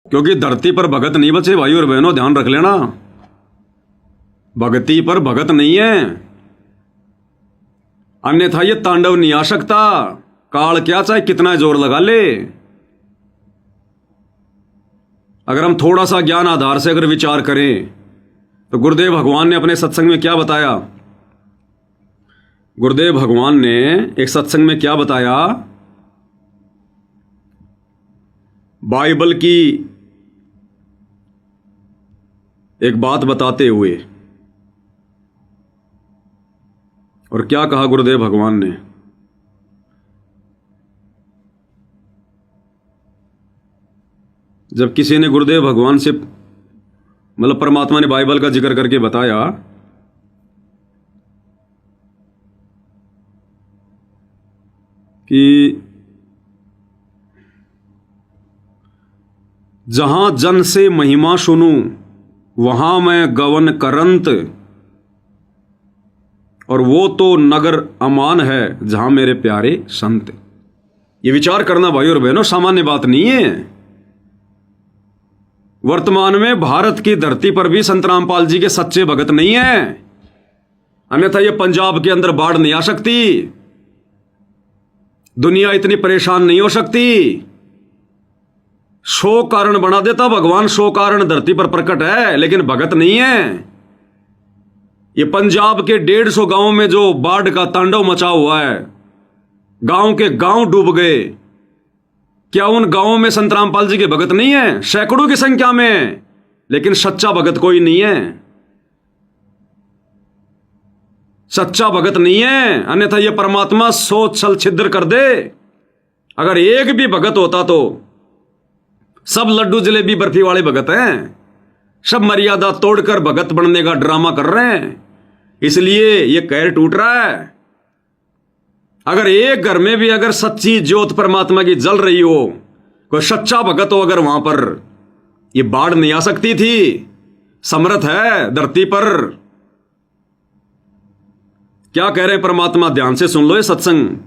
क्योंकि धरती पर भगत नहीं बचे भाई और बहनों, ध्यान रख लेना। भगती पर भगत नहीं है, अन्यथा ये तांडव नहीं आ सकता। काल क्या चाहे कितना जोर लगा ले, अगर हम थोड़ा सा ज्ञान आधार से अगर विचार करें तो गुरुदेव भगवान ने अपने सत्संग में क्या बताया? गुरुदेव भगवान ने एक सत्संग में क्या बताया? बाइबल की एक बात बताते हुए, और क्या कहा गुरुदेव भगवान ने? जब किसी ने गुरुदेव भगवान से, मतलब परमात्मा ने बाइबल का जिक्र करके बताया कि जहां जन से महिमा सुनूं वहां मैं गवन करंत, और वो तो नगर अमान है जहां मेरे प्यारे संत। ये विचार करना भाई और बहनों सामान्य बात नहीं है। वर्तमान में भारत की धरती पर भी संत रामपाल जी के सच्चे भगत नहीं है, अन्यथा ये पंजाब के अंदर बाढ़ नहीं आ सकती, दुनिया इतनी परेशान नहीं हो सकती। 100 कारण बना देता भगवान, 100 कारण धरती पर प्रकट है, लेकिन भगत नहीं है। ये पंजाब के 150 गांव में जो बाढ़ का तांडव मचा हुआ है, गांव के गांव डूब गए, क्या उन गांवों में संत रामपाल जी के भगत नहीं है? सैकड़ों की संख्या में, लेकिन सच्चा भगत कोई नहीं है, सच्चा भगत नहीं है, अन्यथा यह परमात्मा सोच छल छिद्र कर दे। अगर एक भी भगत होता तो सब लड्डू जलेबी बर्फी वाले भगत हैं, सब मर्यादा तोड़कर भगत बनने का ड्रामा कर रहे हैं, इसलिए यह कहर टूट रहा है। अगर एक घर में भी अगर सच्ची ज्योत परमात्मा की जल रही हो, कोई सच्चा भगत हो अगर वहां पर, यह बाढ़ नहीं आ सकती थी। समर्थ है धरती पर। क्या कह रहे हैं परमात्मा? ध्यान से सुन लो, ये सत्संग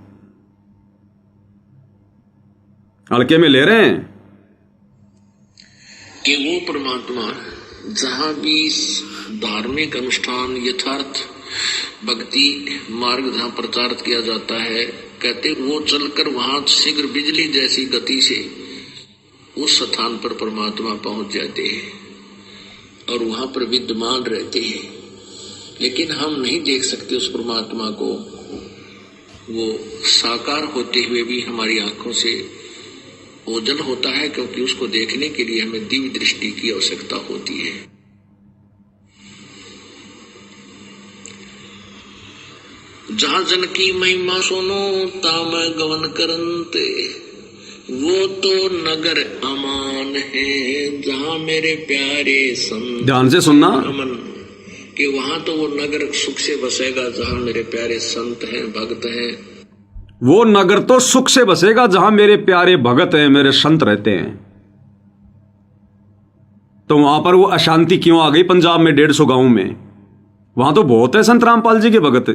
हल्के में ले रहे हैं कि वो परमात्मा जहां भी धार्मिक अनुष्ठान यथार्थ भक्ति मार्ग जहां प्रचारित किया जाता है, कहते वो चलकर वहां शीघ्र बिजली जैसी गति से उस स्थान पर परमात्मा पहुंच जाते हैं और वहां पर विद्यमान रहते हैं। लेकिन हम नहीं देख सकते उस परमात्मा को, वो साकार होते हुए भी हमारी आंखों से ओझल होता है, क्योंकि उसको देखने के लिए हमें दिव्य दृष्टि की आवश्यकता होती है। जहां जन की महिमा सुनो ताम गवन करंते, वो तो नगर अमान है जहां मेरे प्यारे संत। ध्यान से सुनना, अमन कि वहां तो वो नगर सुख से बसेगा जहां मेरे प्यारे संत हैं, भक्त हैं। वो नगर तो सुख से बसेगा जहां मेरे प्यारे भगत हैं, मेरे संत रहते हैं। तो वहां पर वो अशांति क्यों आ गई? पंजाब में 150 गांव में, वहां तो बहुत है संत रामपाल जी के भगत,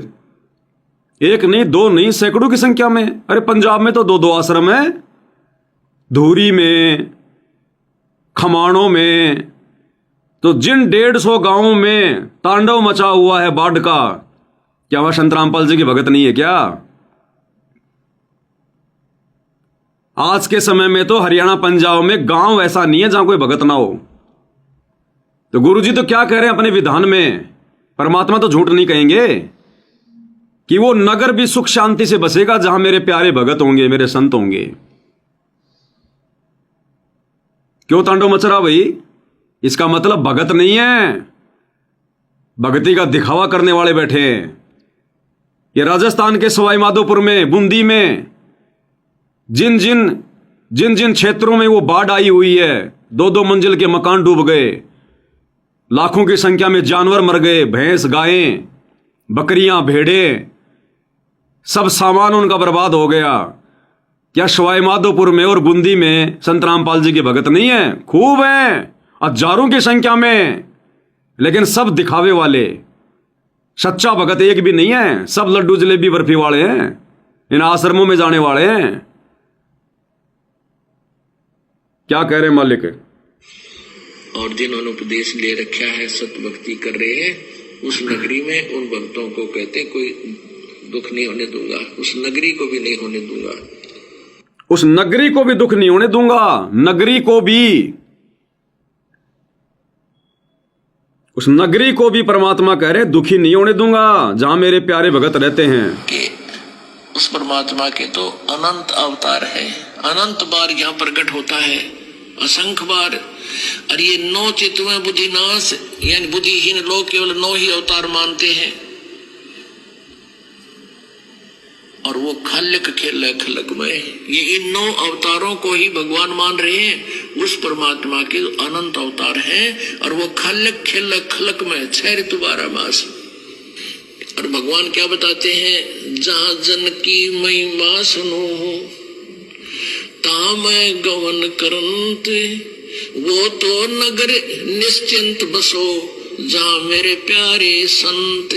एक नहीं दो नहीं सैकड़ों की संख्या में। अरे पंजाब में तो 2-2 आश्रम है, धूरी में, खमाणों में। तो जिन 150 गांवों में तांडव मचा हुआ है बाढ़ का, क्या वह संत रामपाल जी की भगत नहीं है क्या? आज के समय में तो हरियाणा पंजाब में गांव ऐसा नहीं है जहां कोई भगत ना हो। तो गुरुजी तो क्या कह रहे हैं अपने विधान में? परमात्मा तो झूठ नहीं कहेंगे कि वो नगर भी सुख शांति से बसेगा जहां मेरे प्यारे भगत होंगे, मेरे संत होंगे। क्यों तांडव मच रहा भाई? इसका मतलब भगत नहीं है, भगती का दिखावा करने वाले बैठे हैं। ये राजस्थान के सवाई माधोपुर में, बूंदी में, जिन जिन क्षेत्रों में वो बाढ़ आई हुई है, 2-2 मंजिल के मकान डूब गए, लाखों की संख्या में जानवर मर गए, भैंस, गायें, बकरियां, भेड़ें, सब सामान उनका बर्बाद हो गया। क्या सवाई माधोपुर में और बूंदी में संत रामपाल जी के भगत नहीं है? खूब हैं, हजारों की संख्या में, लेकिन सब दिखावे वाले। सच्चा भगत एक भी नहीं है, सब लड्डू जलेबी बर्फी वाले हैं, इन आश्रमों में जाने वाले हैं। क्या कह रहे मालिक? और जिन्होंने उपदेश ले रखा है, सत भक्ति कर रहे हैं, उस नगरी में उन भक्तों को कहते हैं कोई दुख नहीं होने दूंगा, उस नगरी को भी नहीं होने दूंगा। उस नगरी को भी दुख नहीं होने दूंगा, नगरी को भी, उस नगरी को भी परमात्मा कह रहे दुखी नहीं होने दूंगा जहां मेरे प्यारे भगत रहते हैं। कि उस परमात्मा के तो अनंत अवतार है, अनंत बार यहाँ प्रकट होता है, असंख्य बार। और ये 9 चित्तों बुद्धिनाश, यानी बुद्धिहीन लोग केवल 9 ही अवतार मानते हैं, और वो खलक खेल खलकमय, ये इन 9 अवतारों को ही भगवान मान रहे हैं। उस परमात्मा के अनंत अवतार हैं और वो खलक खेल खलकमय 6 ऋतु 12 मास। और भगवान क्या बताते हैं, जहां जन की महिमा सुनो ता मैं गवन करंत, वो तो नगर निश्चिंत बसो जहां मेरे प्यारे संत।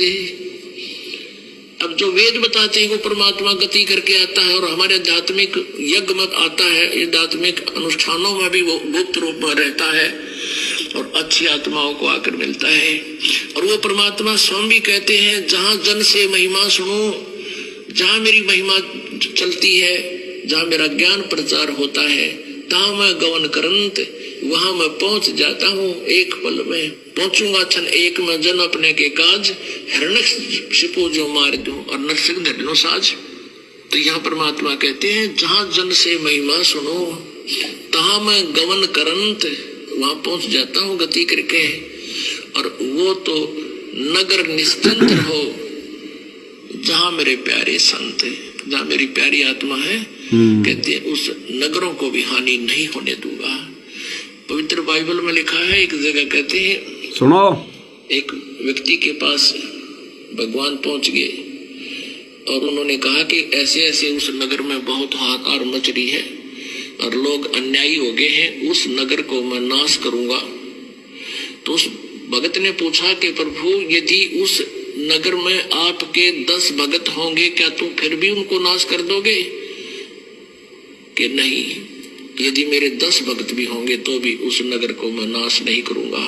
अब जो वेद बताते हैं वो परमात्मा गति करके आता है, और हमारे आध्यात्मिक यज्ञ में आता है, आध्यात्मिक अनुष्ठानों में भी वो गुप्त रूप में रहता है और अच्छी आत्माओं को आकर मिलता है। और वो परमात्मा स्वयं भी कहते हैं, जहां जन से महिमा सुनो, जहां मेरी महिमा चलती है, जहां मेरा ज्ञान प्रचार होता है, ता मैं गवन करंत, वहां मैं पहुंच जाता हूँ, एक पल में पहुंचूंगा। क्षण एक में जन अपने के काज, हिरण्यकशिपु जो मार दूं और नरसिंह धरनो साज। तो यहाँ परमात्मा कहते हैं, जहां जन से महिमा सुनो तहा मैं गवन करंत, वहां पहुंच जाता हूँ गति करके। और वो तो नगर निश्चिंत रहो जहां मेरे प्यारे संत, जहां मेरी प्यारी आत्मा है, कहते हैं उस नगरों को भी हानि नहीं होने दूंगा। पवित्र बाइबल में लिखा है, एक जगह कहते हैं, सुनो, एक व्यक्ति के पास भगवान पहुंच गए और उन्होंने कहा कि ऐसे ऐसे उस नगर में बहुत हाहाकार मच रही है और लोग अन्यायी हो गए हैं, उस नगर को मैं नाश करूंगा। तो उस भगत ने पूछा कि प्रभु, यदि उस नगर में आपके 10 भगत होंगे, क्या तुम फिर भी उनको नाश कर दोगे? कि नहीं, यदि मेरे 10 भक्त भी होंगे तो भी उस नगर को मैं नाश नहीं करूंगा।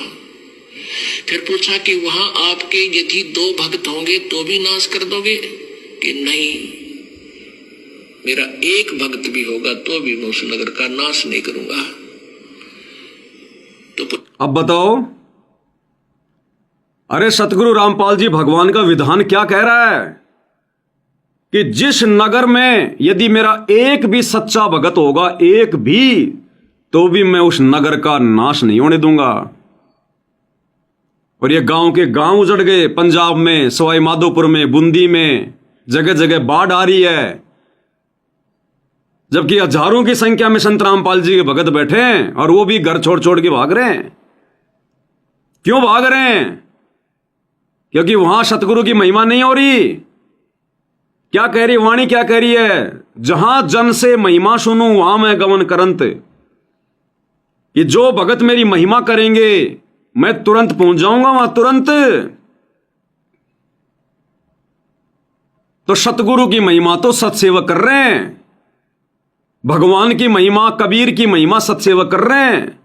फिर पूछा कि वहां आपके यदि 2 भक्त होंगे तो भी नाश कर दोगे? कि नहीं, मेरा 1 भक्त भी होगा तो भी मैं उस नगर का नाश नहीं करूंगा। तो अब बताओ, अरे सतगुरु रामपाल जी, भगवान का विधान क्या कह रहा है कि जिस नगर में यदि मेरा 1 भी सच्चा भगत होगा, 1 भी, तो भी मैं उस नगर का नाश नहीं होने दूंगा। और ये गांव के गांव उजड़ गए, पंजाब में, सवाई माधोपुर में, बूंदी में, जगह जगह बाढ़ आ रही है, जबकि हजारों की संख्या में संत रामपाल जी के भगत बैठे हैं और वो भी घर छोड़ छोड़ के भाग रहे हैं। क्यों भाग रहे हैं? क्योंकि वहां सतगुरु की महिमा नहीं हो रही। क्या कह रही वाणी, क्या कह रही है? जहां जन से महिमा सुनूं वहां मैं गमन करंत, कि जो भगत मेरी महिमा करेंगे मैं तुरंत पहुंच जाऊंगा वहां, तुरंत। तो सतगुरु की महिमा तो सत्सेवक कर रहे हैं, भगवान की महिमा, कबीर की महिमा सत्सेवक कर रहे हैं।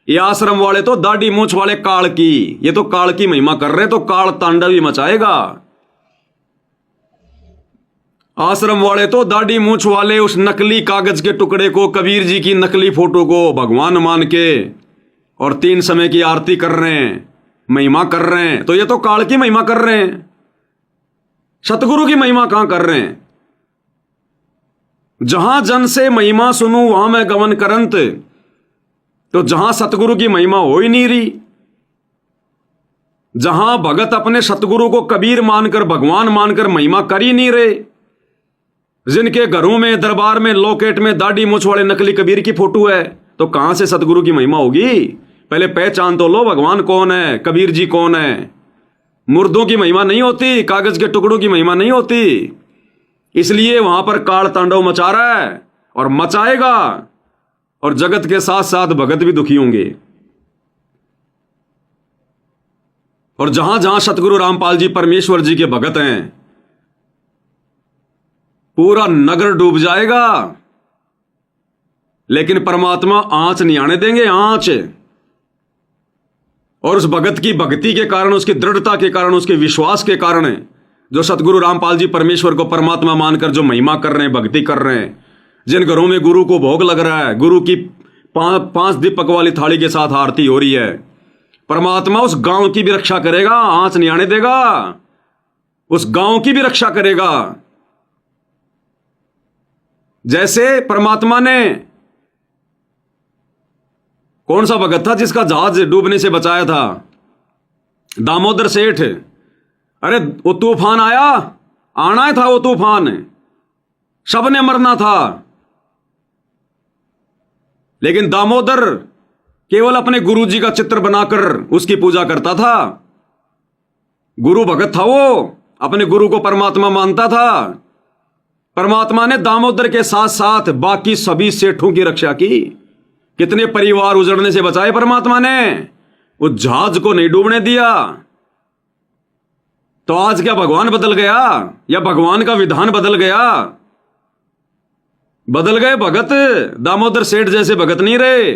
ये आश्रम वाले तो दाढ़ी मूछ वाले काल की, ये तो काल की महिमा कर रहे हैं, तो काल तांडव ही मचाएगा। आश्रम वाले तो दाढ़ी मूछ वाले उस नकली कागज के टुकड़े को, कबीर जी की नकली फोटो को भगवान मान के और 3 समय की आरती कर रहे हैं, महिमा कर रहे हैं। तो ये तो काल की महिमा कर रहे हैं, सतगुरु की महिमा कहां कर रहे हैं? जहां जन से महिमा सुनूं वहां मैं गमन करंत, तो जहां सतगुरु की महिमा हो ही नहीं रही, जहां भगत अपने सतगुरु को कबीर मानकर, भगवान मानकर महिमा कर ही नहीं रहे, जिनके घरों में, दरबार में, लॉकेट में दाढ़ी मूछ वाले नकली कबीर की फोटो है, तो कहां से सतगुरु की महिमा होगी? पहले पहचान तो लो, भगवान कौन है, कबीर जी कौन है। मुर्दों की महिमा नहीं होती, कागज के टुकड़ों की महिमा नहीं होती। इसलिए वहां पर काल तांडव मचा रहा है और मचाएगा, और जगत के साथ साथ भगत भी दुखी होंगे। और जहां जहां सतगुरु रामपाल जी परमेश्वर जी के भगत हैं, पूरा नगर डूब जाएगा, लेकिन परमात्मा आंच नहीं आने देंगे, आंच। और उस भगत की भक्ति के कारण, उसकी दृढ़ता के कारण, उसके विश्वास के कारण जो सतगुरु रामपाल जी परमेश्वर को परमात्मा मानकर जो महिमा कर रहे हैं, भक्ति कर रहे हैं, जिन घरों में गुरु को भोग लग रहा है, गुरु की पांच दीपक वाली थाली के साथ आरती हो रही है, परमात्मा उस गांव की भी रक्षा करेगा, आंच नहीं आने देगा, उस गांव की भी रक्षा करेगा। जैसे परमात्मा ने, कौन सा भगत था जिसका जहाज डूबने से बचाया था? दामोदर सेठ। अरे वो तूफान आया, आना ही था वो तूफान, सबने मरना था, लेकिन दामोदर केवल अपने गुरु जी का चित्र बनाकर उसकी पूजा करता था। गुरु भगत था वो, अपने गुरु को परमात्मा मानता था। परमात्मा ने दामोदर के साथ साथ बाकी सभी सेठों की रक्षा की। कितने परिवार उजड़ने से बचाए परमात्मा ने, उस जहाज को नहीं डूबने दिया। तो आज क्या भगवान बदल गया, या भगवान का विधान बदल गया? बदल गए भगत, दामोदर सेठ जैसे भगत नहीं रहे।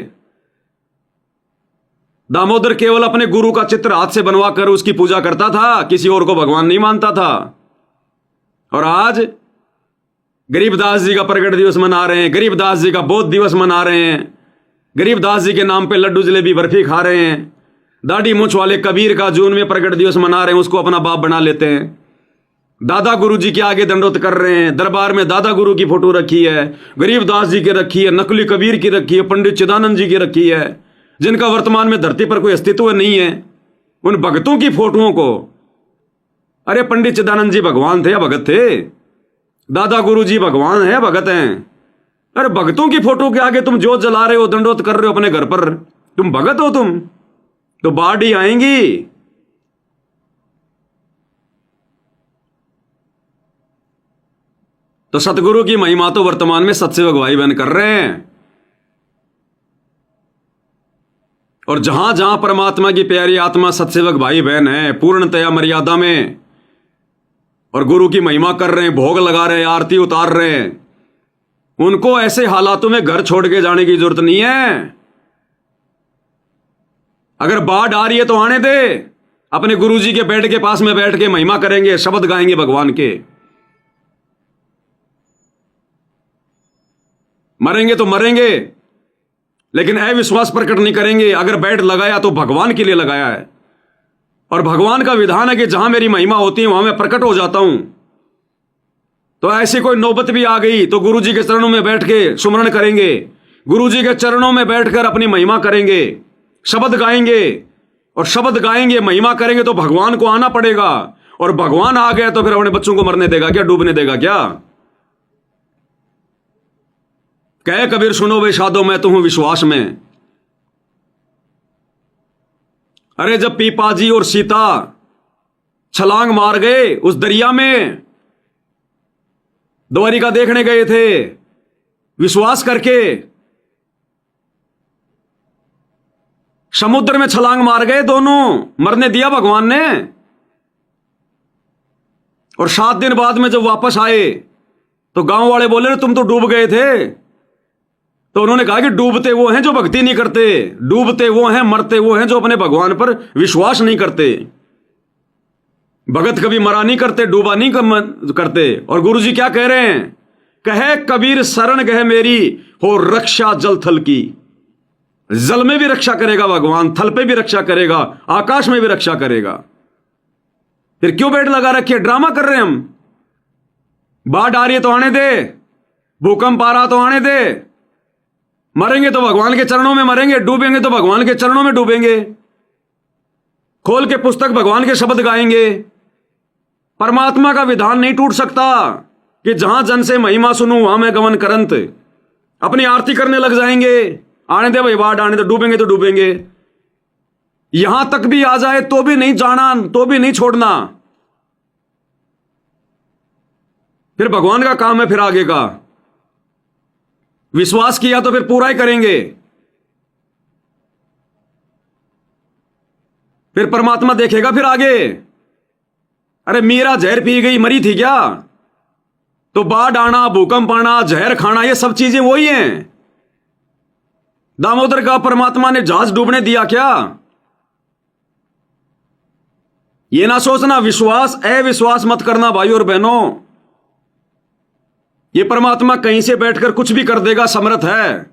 दामोदर केवल अपने गुरु का चित्र हाथ से बनवाकर उसकी पूजा करता था, किसी और को भगवान नहीं मानता था। और आज गरीबदास जी का प्रकट दिवस मना रहे हैं, गरीबदास जी का बोध दिवस मना रहे हैं, गरीबदास जी के नाम पे लड्डू जलेबी बर्फी खा रहे हैं। दाढ़ी मूंछ वाले कबीर का जून में प्रकट दिवस मना रहे हैं, उसको अपना बाप बना लेते हैं। दादा गुरु जी के आगे दंडोत कर रहे हैं, दरबार में दादा गुरु की फोटो रखी है, गरीबदास जी की रखी है, नकली कबीर की रखी है, पंडित चिदानंद जी की रखी है, जिनका वर्तमान में धरती पर कोई अस्तित्व नहीं है। उन भगतों की फोटोओं को, अरे पंडित चिदानंद जी भगवान थे या भगत थे? दादा गुरु जी भगवान है, भगत हैं। अरे भगतों की फोटो के आगे तुम जोत जला रहे हो, दंडोत कर रहे हो अपने घर पर, तुम भगत हो? तुम तो बाढ़ ही आएंगी। तो सतगुरु की महिमा तो वर्तमान में सतसेवक भाई बहन कर रहे हैं। और जहां जहां परमात्मा की प्यारी आत्मा सतसेवक भाई बहन है, पूर्णतया मर्यादा में, और गुरु की महिमा कर रहे हैं, भोग लगा रहे हैं, आरती उतार रहे हैं, उनको ऐसे हालातों में घर छोड़ के जाने की जरूरत नहीं है। अगर बाढ़ आ रही है तो आने दे, अपने गुरु जी के बेड के पास में बैठ के महिमा करेंगे, शब्द गाएंगे भगवान के। मरेंगे तो मरेंगे, लेकिन अविश्वास प्रकट नहीं करेंगे। अगर बेड लगाया तो भगवान के लिए लगाया है, और भगवान का विधान है कि जहां मेरी महिमा होती है वहां मैं प्रकट हो जाता हूं। तो ऐसी कोई नौबत भी आ गई तो गुरु जी के चरणों में बैठ के सुमरण करेंगे, गुरु जी के चरणों में बैठकर अपनी महिमा करेंगे, शब्द गाएंगे, और शब्द गाएंगे, महिमा करेंगे तो भगवान को आना पड़ेगा। और भगवान आ गया तो फिर अपने बच्चों को मरने देगा क्या, डूबने देगा क्या? कहे कबीर सुनो वे शादो मैं तो हूं विश्वास में। अरे जब पीपाजी और सीता छलांग मार गए उस दरिया में, द्वारिका देखने गए थे विश्वास करके, समुद्र में छलांग मार गए दोनों, मरने दिया भगवान ने। और 7 दिन बाद में जब वापस आए तो गांव वाले बोले तुम तो डूब गए थे। तो उन्होंने कहा कि डूबते वो हैं जो भक्ति नहीं करते, डूबते वो हैं, मरते वो हैं जो अपने भगवान पर विश्वास नहीं करते। भगत कभी मरा नहीं करते, डूबा नहीं करते। और गुरुजी क्या कह रहे हैं? कहे कबीर शरण गह मेरी हो रक्षा जल थल की। जल में भी रक्षा करेगा भगवान, थल पे भी रक्षा करेगा, आकाश में भी रक्षा करेगा। फिर क्यों बेड लगा रखे, ड्रामा कर रहे हैं हम? बाढ़ आ रही है तो आने दे, भूकंप आ रहा तो आने दे, मरेंगे तो भगवान के चरणों में मरेंगे, डूबेंगे तो भगवान के चरणों में डूबेंगे, खोल के पुस्तक भगवान के शब्द गाएंगे। परमात्मा का विधान नहीं टूट सकता कि जहां जन से महिमा सुनूं वहां मैं गमन करंत। अपनी आरती करने लग जाएंगे, आने दे भाई बाढ़ आने दे, डूबेंगे तो डूबेंगे। यहां तक भी आ जाए तो भी नहीं जाना, तो भी नहीं छोड़ना। फिर भगवान का काम है, फिर आगे का विश्वास किया तो फिर पूरा ही करेंगे। फिर परमात्मा देखेगा फिर आगे। अरे मीरा जहर पी गई, मरी थी क्या? तो बाढ़ आना, भूकंप आना, जहर खाना, ये सब चीजें वही हैं। दामोदर का परमात्मा ने जहाज डूबने दिया क्या? ये ना सोचना विश्वास अविश्वास मत करना भाई और बहनों। ये परमात्मा कहीं से बैठकर कुछ भी कर देगा, समर्थ है।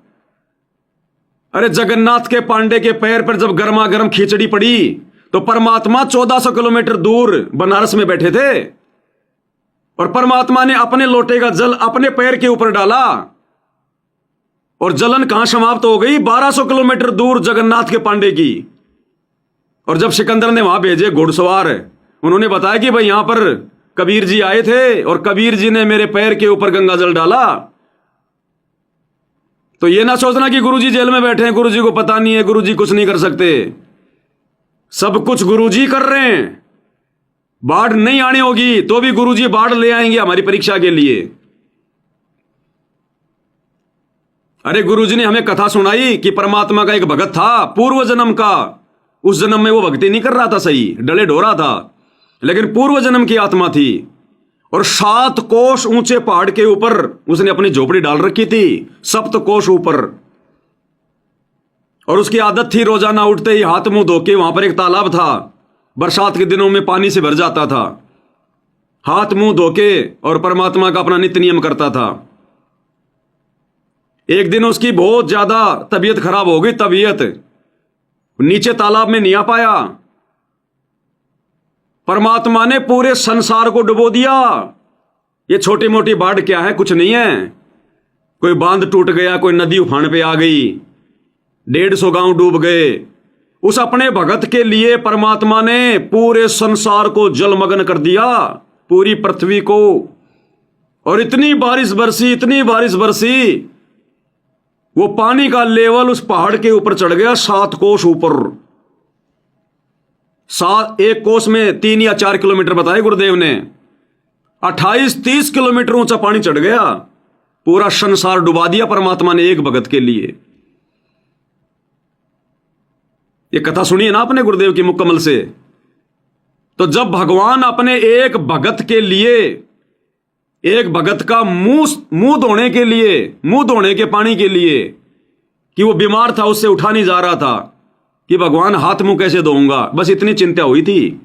अरे जगन्नाथ के पांडे के पैर पर जब गर्मा गर्म खिचड़ी पड़ी तो परमात्मा 1400 किलोमीटर दूर बनारस में बैठे थे और परमात्मा ने अपने लोटे का जल अपने पैर के ऊपर डाला और जलन कहां समाप्त हो गई? 1200 किलोमीटर दूर जगन्नाथ के पांडे की। और जब सिकंदर ने वहां भेजे घुड़सवार, उन्होंने बताया कि भाई यहां पर कबीर जी आए थे और कबीर जी ने मेरे पैर के ऊपर गंगा जल डाला। तो ये ना सोचना कि गुरुजी जेल में बैठे हैं, गुरुजी को पता नहीं है, गुरुजी कुछ नहीं कर सकते। सब कुछ गुरुजी कर रहे हैं। बाढ़ नहीं आनी होगी तो भी गुरुजी बाढ़ ले आएंगे हमारी परीक्षा के लिए। अरे गुरुजी ने हमें कथा सुनाई कि परमात्मा का एक भगत था पूर्व जन्म का। उस जन्म में वो भक्ति नहीं कर रहा था, सही डले ढो रहा था, लेकिन पूर्व जन्म की आत्मा थी और 7 कोस ऊंचे पहाड़ के ऊपर उसने अपनी झोपड़ी डाल रखी थी, 7 कोस ऊपर। और उसकी आदत थी रोजाना उठते ही हाथ मुंह धो के, वहां पर एक तालाब था, बरसात के दिनों में पानी से भर जाता था, हाथ मुंह धो के और परमात्मा का अपना नित्य नियम करता था। एक दिन उसकी बहुत ज्यादा तबीयत खराब हो गई, तबीयत नीचे तालाब में नहीं आ पाया। परमात्मा ने पूरे संसार को डुबो दिया। ये छोटी मोटी बाढ़ क्या है? कुछ नहीं है। कोई बांध टूट गया, कोई नदी उफान पे आ गई, 150 गांव डूब गए। उस अपने भगत के लिए परमात्मा ने पूरे संसार को जलमग्न कर दिया, पूरी पृथ्वी को। और इतनी बारिश बरसी, इतनी बारिश बरसी, वो पानी का लेवल उस पहाड़ के ऊपर चढ़ गया 7 कोस ऊपर। एक कोस में 3 या 4 किलोमीटर बताए गुरुदेव ने, 28-30 किलोमीटर ऊंचा पानी चढ़ गया। पूरा संसार डुबा दिया परमात्मा ने एक भगत के लिए। ये कथा सुनिए ना अपने गुरुदेव की मुकम्मल से। तो जब भगवान अपने एक भगत के लिए, एक भगत का मुंह धोने के लिए, मुंह धोने के पानी के लिए, कि वो बीमार था, उससे उठा नहीं जा रहा था, कि भगवान हाथ मुंह कैसे धोऊंगा, बस इतनी चिंता हुई थी।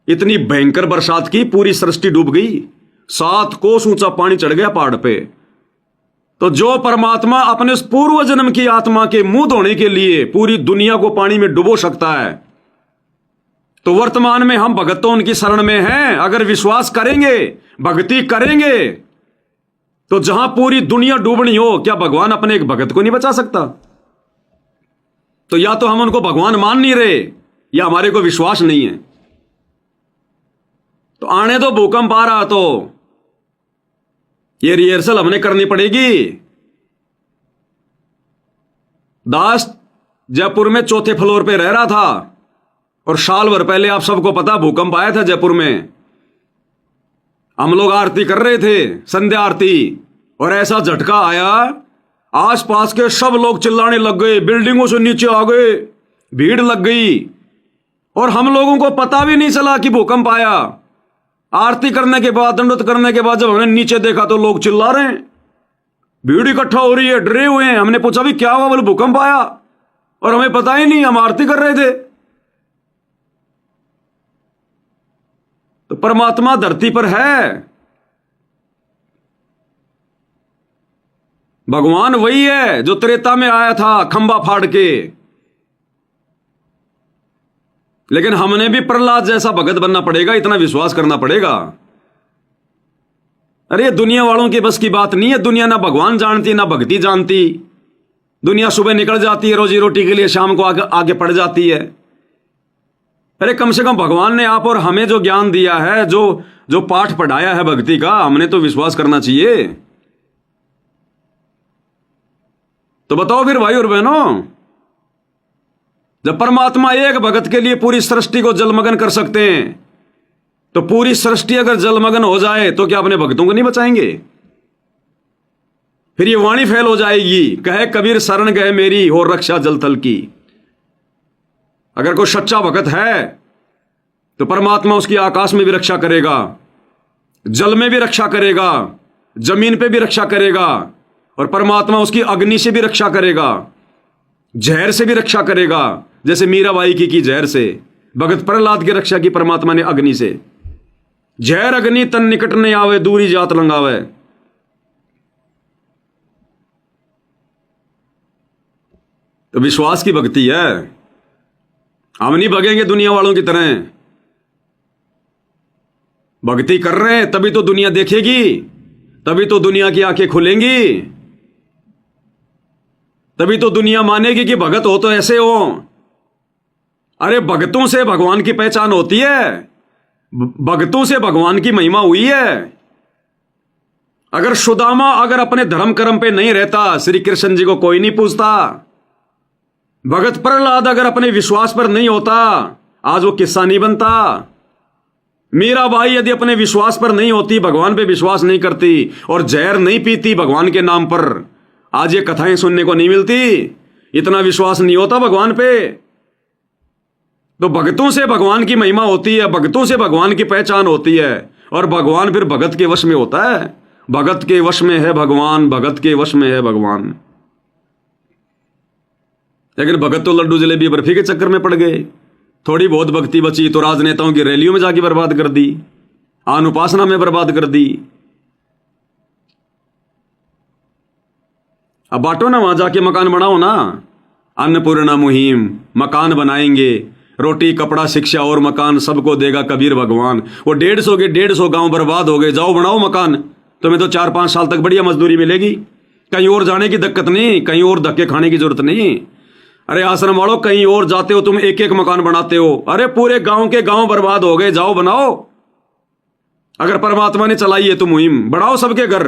इतनी भयंकर बरसात की पूरी सृष्टि डूब गई, 7 कोस ऊंचा पानी चढ़ गया पहाड़ पे। तो जो परमात्मा अपने उस पूर्व जन्म की आत्मा के मुंह धोने के लिए पूरी दुनिया को पानी में डुबो सकता है, तो वर्तमान में हम भगतों उनकी शरण में हैं। अगर विश्वास करेंगे, भक्ति करेंगे, तो जहां पूरी दुनिया डूबनी हो, क्या भगवान अपने एक भगत को नहीं बचा सकता? तो या तो हम उनको भगवान मान नहीं रहे या हमारे को विश्वास नहीं है। तो आने दो भूकंप आ रहा, तो ये रिहर्सल हमने करनी पड़ेगी। दास जयपुर में 4थे फ्लोर पे रह रहा था और साल भर पहले आप सबको पता भूकंप आया था जयपुर में। हम लोग आरती कर रहे थे, संध्या आरती, और ऐसा झटका आया, आसपास के सब लोग चिल्लाने लग गए, बिल्डिंगों से नीचे आ गए, भीड़ लग गई और हम लोगों को पता भी नहीं चला कि भूकंप आया। आरती करने के बाद, दंडवत करने के बाद जब हमने नीचे देखा तो लोग चिल्ला रहे हैं, भीड़ इकट्ठा हो रही है, डरे हुए हैं। हमने पूछा भी क्या हुआ? बोले भूकंप आया, और हमें पता ही नहीं, हम आरती कर रहे थे। तो परमात्मा धरती पर है, भगवान वही है जो त्रेता में आया था खंबा फाड़ के। लेकिन हमने भी प्रहलाद जैसा भगत बनना पड़ेगा, इतना विश्वास करना पड़ेगा। अरे दुनिया वालों की बस की बात नहीं है। दुनिया ना भगवान जानती ना भक्ति जानती। दुनिया सुबह निकल जाती है रोजी रोटी के लिए, शाम को आगे पड़ जाती है। अरे कम से कम भगवान ने आप और हमें जो ज्ञान दिया है, जो पाठ पढ़ाया है भक्ति का, हमने तो विश्वास करना चाहिए। तो बताओ फिर भाई और बहनों, जब परमात्मा एक भगत के लिए पूरी सृष्टि को जलमग्न कर सकते हैं, तो पूरी सृष्टि अगर जलमग्न हो जाए तो क्या अपने भक्तों को नहीं बचाएंगे? फिर ये वाणी फैल हो जाएगी, कहे कबीर शरण गए मेरी हो रक्षा जल थल की। अगर कोई सच्चा भगत है तो परमात्मा उसकी आकाश में भी रक्षा करेगा, जल में भी रक्षा करेगा, जमीन पे भी रक्षा करेगा, और परमात्मा उसकी अग्नि से भी रक्षा करेगा, जहर से भी रक्षा करेगा, जैसे मीराबाई की जहर से। भगत प्रहलाद की रक्षा की परमात्मा ने अग्नि से। जहर अग्नि तन निकट नहीं आवे, दूरी जात लंगावे। तो विश्वास की भक्ति है। हम नहीं भगेंगे दुनिया वालों की तरह। भक्ति कर रहे हैं तभी तो दुनिया देखेगी, तभी तो दुनिया की आंखें खुलेंगी, तभी तो दुनिया मानेगी कि भगत हो तो ऐसे हो। अरे भगतों से भगवान की पहचान होती है, भगतों से भगवान की महिमा हुई है। अगर सुदामा अगर अपने धर्म कर्म पे नहीं रहता, श्री कृष्ण जी को कोई नहीं पूछता। भगत प्रहलाद अगर अपने विश्वास पर नहीं होता, आज वो किस्सा नहीं बनता। मीराबाई यदि अपने विश्वास पर नहीं होती, भगवान पे विश्वास नहीं करती और जहर नहीं पीती भगवान के नाम पर, आज ये कथाएं सुनने को नहीं मिलती। इतना विश्वास नहीं होता भगवान पे। तो भगतों से भगवान की महिमा होती है, भगतों से भगवान की पहचान होती है, और भगवान फिर भगत के वश में होता है। भगत के वश में है भगवान, भगत के वश में है भगवान। लेकिन भगत तो लड्डू जलेबी बर्फी के चक्कर में पड़ गए। थोड़ी बहुत भक्ति बची तो राजनेताओं की रैलियों में जाके बर्बाद कर दी, आन उपासना में बर्बाद कर दी। अब बांटो ना, वहां जाके मकान बनाओ ना। अन्नपूर्णा मुहिम, मकान बनाएंगे, रोटी कपड़ा शिक्षा और मकान सबको देगा कबीर भगवान। वो 150 गांव बर्बाद हो गए, जाओ बनाओ मकान। तुम्हें तो 4-5 साल तक बढ़िया मजदूरी मिलेगी, कहीं और जाने की दिक्कत नहीं, कहीं और धक्के खाने की जरूरत नहीं। अरे आश्रम वालों, कहीं और जाते हो तुम, एक एक मकान बनाते हो। अरे पूरे गांव के गांव बर्बाद हो गए, जाओ बनाओ। अगर परमात्मा ने चलाई है तो मुहिम, बढ़ाओ सबके घर,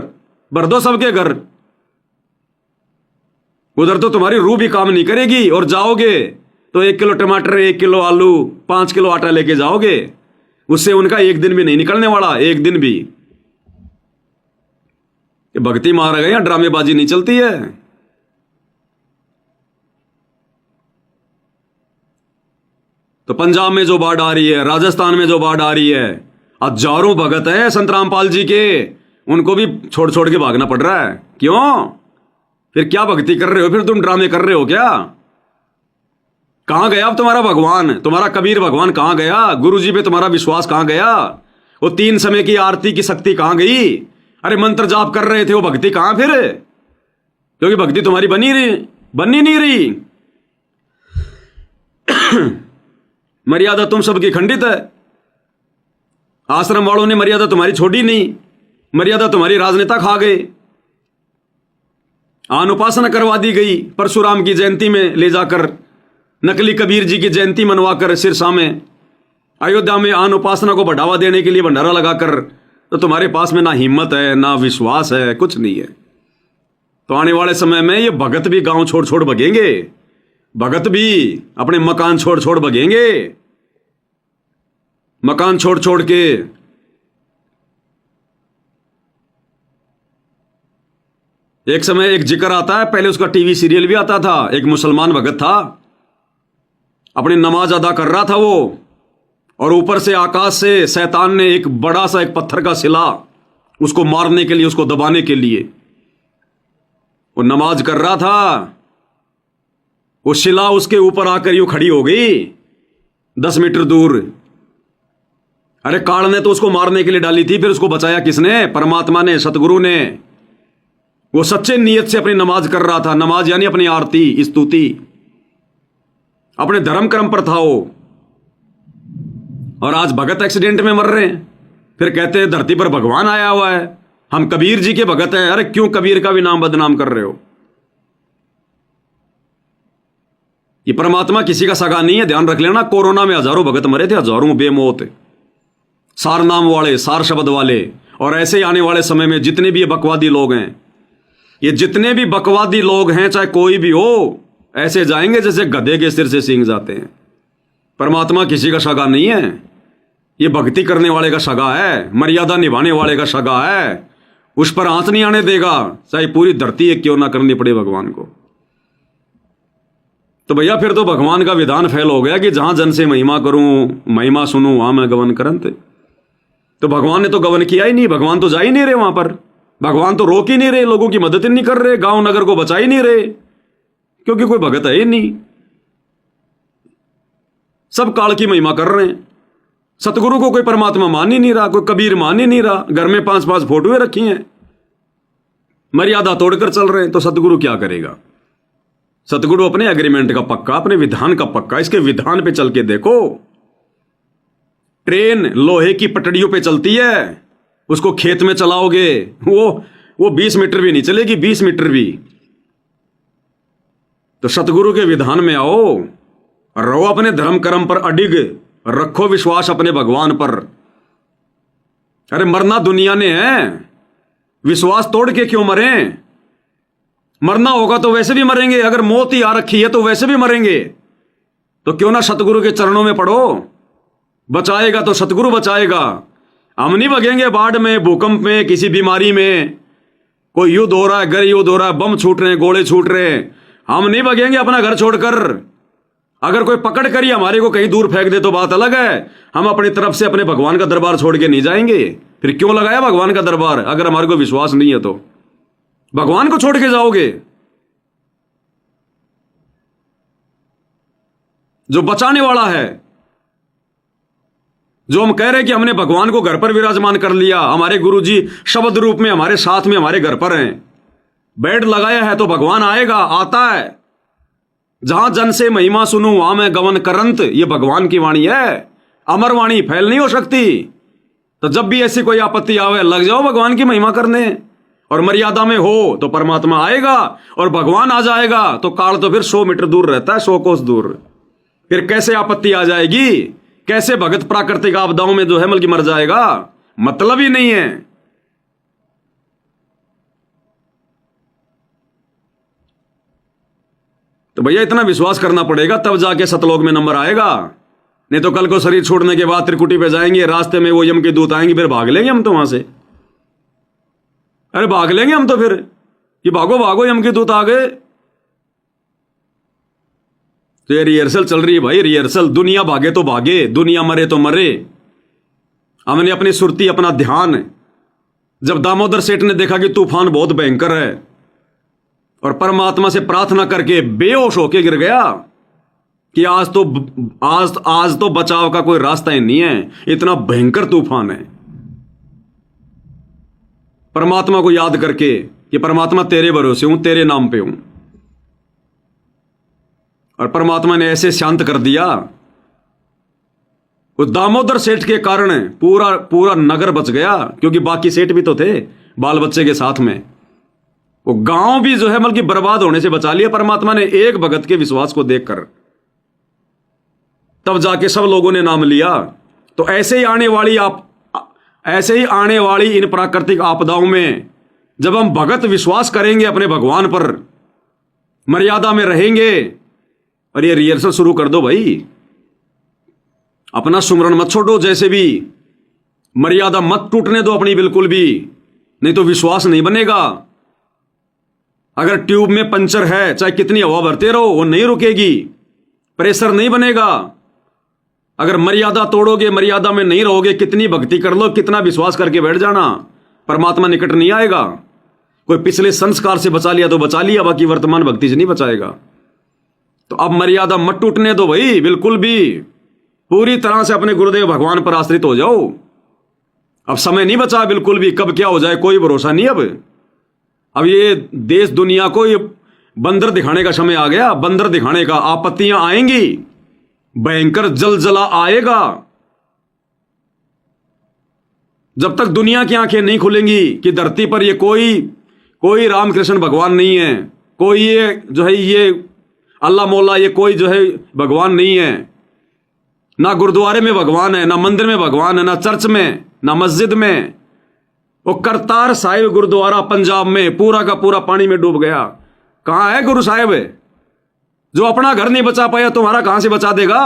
भर दो सबके घर। उधर तो तुम्हारी रूह भी काम नहीं करेगी, और जाओगे तो 1 किलो टमाटर, 1 किलो आलू, 5 किलो आटा लेके जाओगे। उससे उनका एक दिन भी नहीं निकलने वाला, एक दिन भी। भक्ति मारा गया, ड्रामेबाजी नहीं चलती है। तो पंजाब में जो बाढ़ आ रही है, राजस्थान में जो बाढ़ आ रही है, हजारों भगत है संत रामपाल जी के, उनको भी छोड़ छोड़ के भागना पड़ रहा है। क्यों? फिर क्या भक्ति कर रहे हो? फिर तुम ड्रामे कर रहे हो क्या? कहां गया अब तुम्हारा भगवान, तुम्हारा कबीर भगवान कहां गया? गुरु जी पे तुम्हारा विश्वास कहां गया? वो 3 समय की आरती की शक्ति कहां गई? अरे मंत्र जाप कर रहे थे, वो भक्ति कहां फिर? क्योंकि भक्ति तुम्हारी बनी नहीं रही। मर्यादा तुम सबकी खंडित है। आश्रम वालों ने मर्यादा तुम्हारी छोड़ी नहीं, मर्यादा तुम्हारी राजनेता खा गए। आन उपासना करवा दी गई, परशुराम की जयंती में ले जाकर, नकली कबीर जी की जयंती मनवाकर सिरसा में, अयोध्या में आन उपासना को बढ़ावा देने के लिए भंडारा लगाकर। तो तुम्हारे पास में ना हिम्मत है, ना विश्वास है, कुछ नहीं है। तो आने वाले समय में ये भगत भी गांव छोड़ छोड़ भगेंगे, भगत भी अपने मकान छोड़ छोड़ भगेंगे। मकान छोड़ छोड़ के एक समय एक जिक्र आता है, पहले उसका टीवी सीरियल भी आता था। एक मुसलमान भगत था, अपनी नमाज अदा कर रहा था वो, और ऊपर से आकाश से शैतान ने एक बड़ा सा एक पत्थर का सिला उसको मारने के लिए, उसको दबाने के लिए वो नमाज कर रहा था। वो शिला उसके ऊपर आकर यूं खड़ी हो गई 10 मीटर दूर। अरे काल ने तो उसको मारने के लिए डाली थी, फिर उसको बचाया किसने? परमात्मा ने, सतगुरु ने। वो सच्चे नियत से अपनी नमाज कर रहा था। नमाज यानी अपनी आरती, स्तुति, अपने धर्म कर्म पर था वो। और आज भगत एक्सीडेंट में मर रहे हैं, फिर कहते हैं धरती पर भगवान आया हुआ है, हम कबीर जी के भगत हैं। अरे क्यों कबीर का भी नाम बदनाम कर रहे हो? ये परमात्मा किसी का सगा नहीं है, ध्यान रख लेना। कोरोना में हजारों भगत मरे थे, हजारों बेमौत, सार नाम वाले, सार शब्द वाले। और ऐसे ही आने वाले समय में जितने भी ये बकवादी लोग हैं, ये जितने भी बकवादी लोग हैं, चाहे कोई भी हो, ऐसे जाएंगे जैसे गधे के सिर से सींग जाते हैं। परमात्मा किसी का सगा नहीं है, ये भक्ति करने वाले का सगा है, मर्यादा निभाने वाले का सगा है। उस पर आंच नहीं आने देगा, चाहे पूरी धरती एक क्यों ना करनी पड़े भगवान को। तो भैया फिर तो भगवान का विधान फैल हो गया कि जहां जन से महिमा करूं, महिमा सुनूं, वहां मैं गवन करंत। तो भगवान ने तो गवन किया ही नहीं, भगवान तो जा ही नहीं रहे वहां पर, भगवान तो रोक ही नहीं रहे, लोगों की मदद ही नहीं कर रहे, गांव नगर को बचा ही नहीं रहे, क्योंकि कोई भगत है ही नहीं। सब काल की महिमा कर रहे हैं। सतगुरु को कोई परमात्मा मान ही नहीं रहा, कोई कबीर मान ही नहीं रहा, घर में 5-5 फोटोएं रखी हैं, मर्यादा तोड़कर चल रहे हैं। तो सतगुरु क्या करेगा? सतगुरु अपने एग्रीमेंट का पक्का, अपने विधान का पक्का। इसके विधान पे चल के देखो, ट्रेन लोहे की पटड़ियों पे चलती है, उसको खेत में चलाओगे वो 20 मीटर भी नहीं चलेगी, 20 मीटर भी। तो सतगुरु के विधान में आओ, रहो अपने धर्म कर्म पर अडिग, रखो विश्वास अपने भगवान पर। अरे मरना दुनिया ने है, विश्वास तोड़ के क्यों मरे? मरना होगा तो वैसे भी मरेंगे, अगर मौत ही आ रखी है तो वैसे भी मरेंगे। तो क्यों ना सतगुरु के चरणों में पड़ो, बचाएगा तो सतगुरु बचाएगा। हम नहीं भगेंगे बाढ़ में, भूकंप में, किसी बीमारी में, कोई युद्ध हो रहा है, घर युद्ध हो रहा है, बम छूट रहे हैं, गोले छूट रहे हैं, हम नहीं भगेंगे अपना घर छोड़कर। अगर कोई पकड़ कर ही हमारे को कहीं दूर फेंक दे तो बात अलग है, हम अपनी तरफ से अपने भगवान का दरबार छोड़ के नहीं जाएंगे। फिर क्यों लगाया भगवान का दरबार? अगर हमारे को विश्वास नहीं है तो भगवान को छोड़ के जाओगे? जो बचाने वाला है, जो हम कह रहे हैं कि हमने भगवान को घर पर विराजमान कर लिया, हमारे गुरुजी शब्द रूप में हमारे साथ में हमारे घर पर हैं, बेड लगाया है तो भगवान आएगा, आता है। जहां जन से महिमा सुनूं वहां मैं गवन करंत, ये भगवान की वाणी है, अमर वाणी, फैल नहीं हो सकती। तो जब भी ऐसी कोई आपत्ति आवे, लग जाओ भगवान की महिमा करने, और मर्यादा में हो तो परमात्मा आएगा और भगवान आ जाएगा। तो काल तो फिर 100 मीटर दूर रहता है, 100 कोस दूर। फिर कैसे आपत्ति आ जाएगी? कैसे भगत प्राकृतिक आपदाओं में जो है बल्कि मर जाएगा? मतलब ही नहीं है। तो भैया इतना विश्वास करना पड़ेगा, तब जाके सतलोक में नंबर आएगा। नहीं तो कल को शरीर छोड़ने के बाद त्रिकुटी पे जाएंगे, रास्ते में वो यम के दूत आएंगे, फिर भाग लेंगे हम तो वहां से। अरे भाग लेंगे हम तो फिर कि भागो भागो यम के दूत आ गए। तो ये रिहर्सल चल रही है भाई, रिहर्सल। दुनिया भागे तो भागे, दुनिया मरे तो मरे। हमने अपनी सुरती, अपना ध्यान, जब दामोदर सेठ ने देखा कि तूफान बहुत भयंकर है और परमात्मा से प्रार्थना करके बेहोश होके गिर गया कि आज तो बचाव का कोई रास्ता ही नहीं है, इतना भयंकर तूफान है। परमात्मा को याद करके कि परमात्मा तेरे भरोसे हूं, तेरे नाम पे हूं, और परमात्मा ने ऐसे शांत कर दिया। उस दामोदर सेठ के कारण पूरा नगर बच गया, क्योंकि बाकी सेठ भी तो थे बाल बच्चे के साथ में। वो गांव भी जो है बल्कि बर्बाद होने से बचा लिया परमात्मा ने, एक भगत के विश्वास को देखकर। तब जाके सब लोगों ने नाम लिया। तो ऐसे ही आने वाली इन प्राकृतिक आपदाओं में जब हम भगत विश्वास करेंगे अपने भगवान पर, मर्यादा में रहेंगे। और ये रिहर्सल शुरू कर दो भाई, अपना सुमरन मत छोड़ो, जैसे भी मर्यादा मत टूटने दो अपनी बिल्कुल भी, नहीं तो विश्वास नहीं बनेगा। अगर ट्यूब में पंचर है, चाहे कितनी हवा भरते रहो, वो नहीं रुकेगी, प्रेशर नहीं बनेगा। अगर मर्यादा तोड़ोगे, मर्यादा में नहीं रहोगे, कितनी भक्ति कर लो, कितना विश्वास करके बैठ जाना, परमात्मा निकट नहीं आएगा। कोई पिछले संस्कार से बचा लिया तो बचा लिया, बाकी वर्तमान भक्ति से नहीं बचाएगा। तो अब मर्यादा मत टूटने दो भाई, बिल्कुल भी। पूरी तरह से अपने गुरुदेव भगवान पर आश्रित हो जाओ। अब समय नहीं बचा बिल्कुल भी, कब क्या हो जाए कोई भरोसा नहीं। अब ये देश दुनिया को ये बंदर दिखाने का समय आ गया, बंदर दिखाने का। आपत्तियां आएंगी, भयंकर जलजला आएगा। जब तक दुनिया की आंखें नहीं खुलेंगी कि धरती पर ये कोई रामकृष्ण भगवान नहीं है, कोई ये जो है ये अल्लाह मौला, ये कोई जो है भगवान नहीं है, ना गुरुद्वारे में भगवान है, ना मंदिर में भगवान है, ना चर्च में, ना मस्जिद में। वो करतार साहिब गुरुद्वारा पंजाब में पूरा का पूरा पानी में डूब गया। कहां है गुरु साहिब? जो अपना घर नहीं बचा पाया तुम्हारा कहां से बचा देगा?